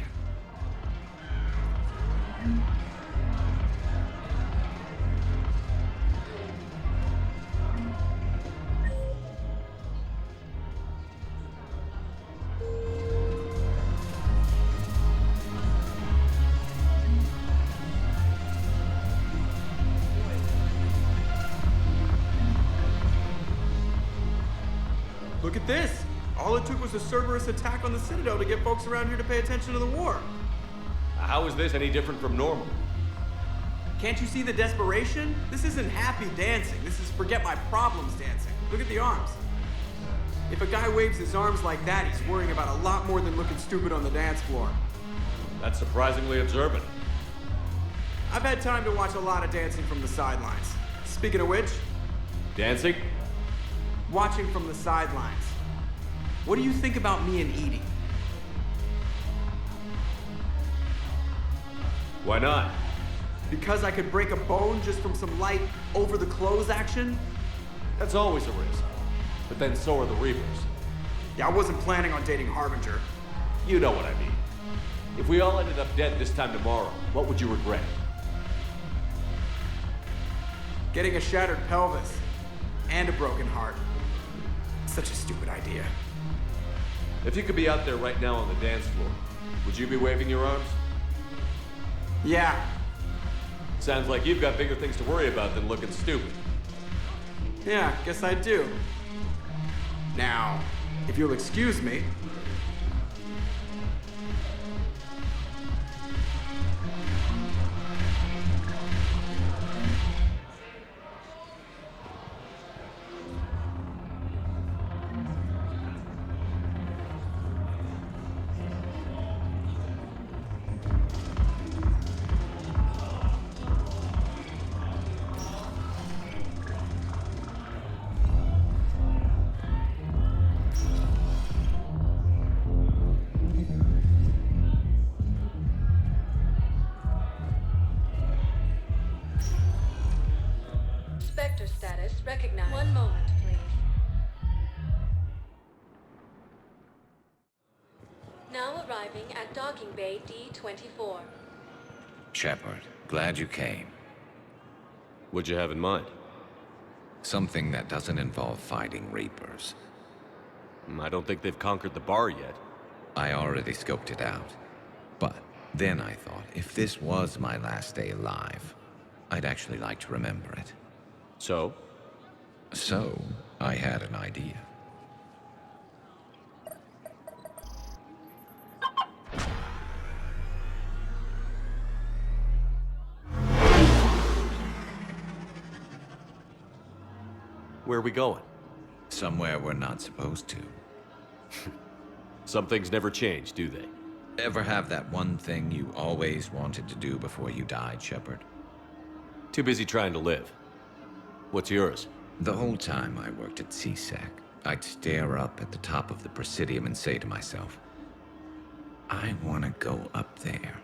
Speaker 1: Look at this! All it took was a Cerberus attack on the Citadel to get folks around here to pay attention to the war.
Speaker 4: How is this any different from normal?
Speaker 1: Can't you see the desperation? This isn't happy dancing. This is forget my problems dancing. Look at the arms. If a guy waves his arms like that, he's worrying about a lot more than looking stupid on the dance floor.
Speaker 4: That's surprisingly observant.
Speaker 1: I've had time to watch a lot of dancing from the sidelines. Speaking of which...
Speaker 4: Dancing?
Speaker 1: Watching from the sidelines. What do you think about me and Edie?
Speaker 4: Why not?
Speaker 1: Because I could break a bone just from some light over-the-clothes action?
Speaker 4: That's always a risk. But then so are the Reapers.
Speaker 1: Yeah, I wasn't planning on dating Harbinger.
Speaker 4: You know what I mean. If we all ended up dead this time tomorrow, what would you regret?
Speaker 1: Getting a shattered pelvis. And a broken heart. Such a stupid idea.
Speaker 4: If you could be out there right now on the dance floor, would you be waving your arms?
Speaker 1: Yeah.
Speaker 4: Sounds like you've got bigger things to worry about than looking stupid.
Speaker 1: Yeah, guess I do. Now, if you'll excuse me...
Speaker 18: Spectre status recognized. One moment, please. Now arriving at docking bay D-24.
Speaker 9: Shepard, glad you came.
Speaker 4: What'd you have in mind?
Speaker 9: Something that doesn't involve fighting Reapers.
Speaker 4: I don't think they've conquered the bar yet.
Speaker 9: I already scoped it out. But then I thought, if this was my last day alive, I'd actually like to remember it.
Speaker 4: So?
Speaker 9: So, I had an idea.
Speaker 4: Where are we going?
Speaker 9: Somewhere we're not supposed to.
Speaker 4: Some things never change, do they?
Speaker 9: Ever have that one thing you always wanted to do before you died, Shepard?
Speaker 4: Too busy trying to live. What's yours?
Speaker 9: The whole time I worked at CSEC, I'd stare up at the top of the Presidium and say to myself, I want to go up there.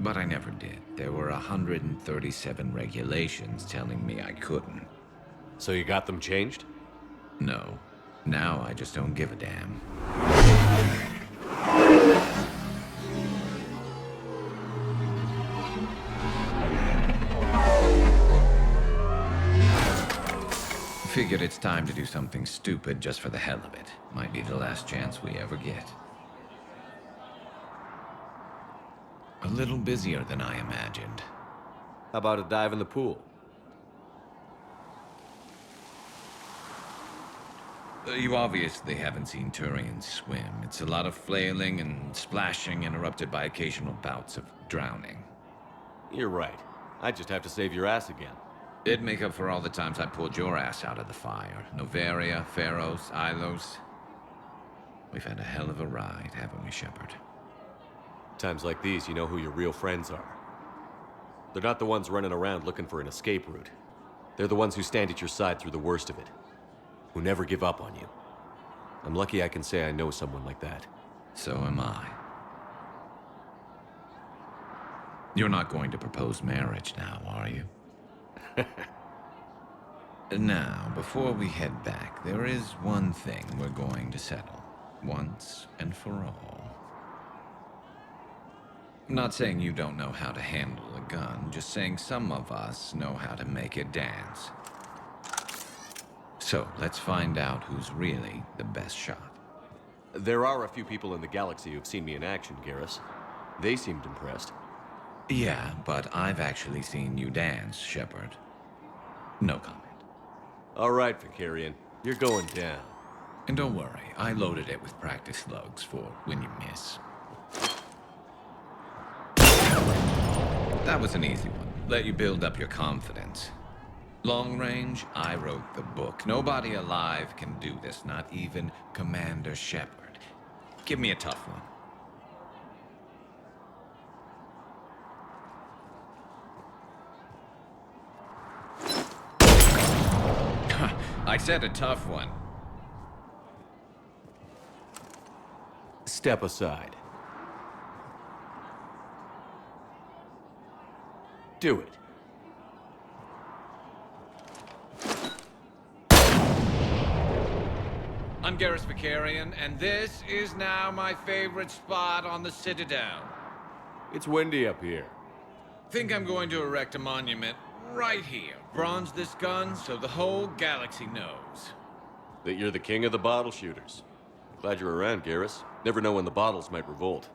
Speaker 9: But I never did. There were 137 regulations telling me I couldn't.
Speaker 4: So you got them changed?
Speaker 9: No. Now I just don't give a damn. Figured it's time to do something stupid just for the hell of it. Might be the last chance we ever get. A little busier than I imagined.
Speaker 4: How about a dive in the pool?
Speaker 9: You obviously haven't seen Turians swim. It's a lot of flailing and splashing, interrupted by occasional bouts of drowning.
Speaker 4: You're right. I'd just have to save your ass again.
Speaker 9: It'd make up for all the times I pulled your ass out of the fire. Novaria, Pharos, Ilos. We've had a hell of a ride, haven't we, Shepard?
Speaker 4: Times like these, you know who your real friends are. They're not the ones running around looking for an escape route. They're the ones who stand at your side through the worst of it. Who never give up on you. I'm lucky I can say I know someone like that.
Speaker 9: So am I. You're not going to propose marriage now, are you? Now, before we head back, there is one thing we're going to settle. Once and for all. I'm not saying you don't know how to handle a gun, just saying some of us know how to make it dance. So, let's find out who's really the best shot.
Speaker 4: There are a few people in the galaxy who've seen me in action, Garrus. They seemed impressed.
Speaker 9: Yeah, but I've actually seen you dance, Shepard. No comment.
Speaker 4: All right, Vicarian. You're going down.
Speaker 9: And don't worry, I loaded it with practice slugs for when you miss. That was an easy one. Let you build up your confidence. Long range, I wrote the book. Nobody alive can do this, not even Commander Shepard. Give me a tough one. I said a tough one.
Speaker 4: Step aside. Do it.
Speaker 9: I'm Garrus Vicarian, and this is now my favorite spot on the Citadel.
Speaker 4: It's windy up here.
Speaker 9: Think I'm going to erect a monument right here. Bronze this gun so the whole galaxy knows.
Speaker 4: That you're the king of the bottle shooters. Glad you're around, Garrus. Never know when the bottles might revolt.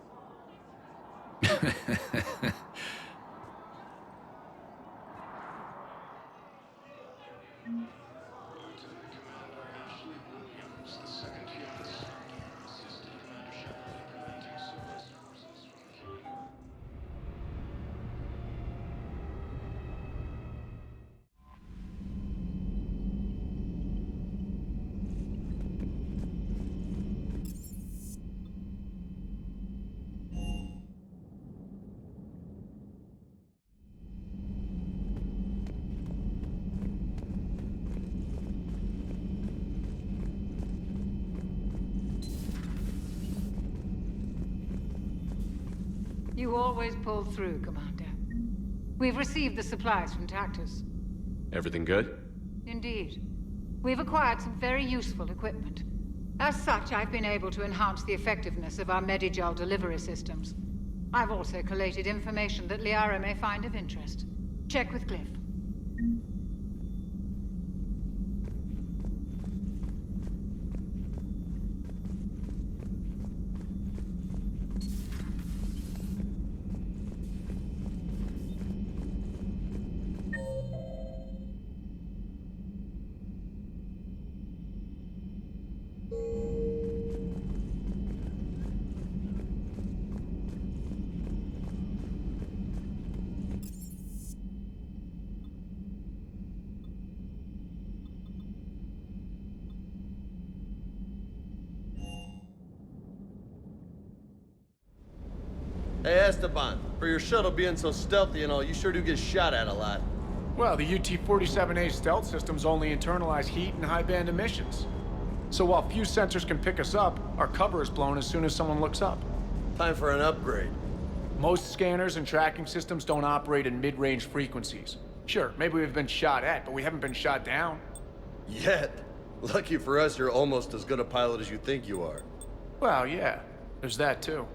Speaker 2: You always pull through, Commander. We've received the supplies from Tactus.
Speaker 4: Everything good?
Speaker 2: Indeed. We've acquired some very useful equipment. As such, I've been able to enhance the effectiveness of our Medigel delivery systems. I've also collated information that Liara may find of interest. Check with Cliff.
Speaker 19: Hey, Esteban, for your shuttle being so stealthy and all, you sure do get shot at a lot.
Speaker 21: Well, the UT-47A stealth systems only internalize heat and high-band emissions. So while few sensors can pick us up, our cover is blown as soon as someone looks up.
Speaker 19: Time for an upgrade.
Speaker 21: Most scanners and tracking systems don't operate in mid-range frequencies. Sure, maybe we've been shot at, but we haven't been shot down.
Speaker 19: Yet. Lucky for us, you're almost as good a pilot as you think you are.
Speaker 21: Well, yeah. There's that, too.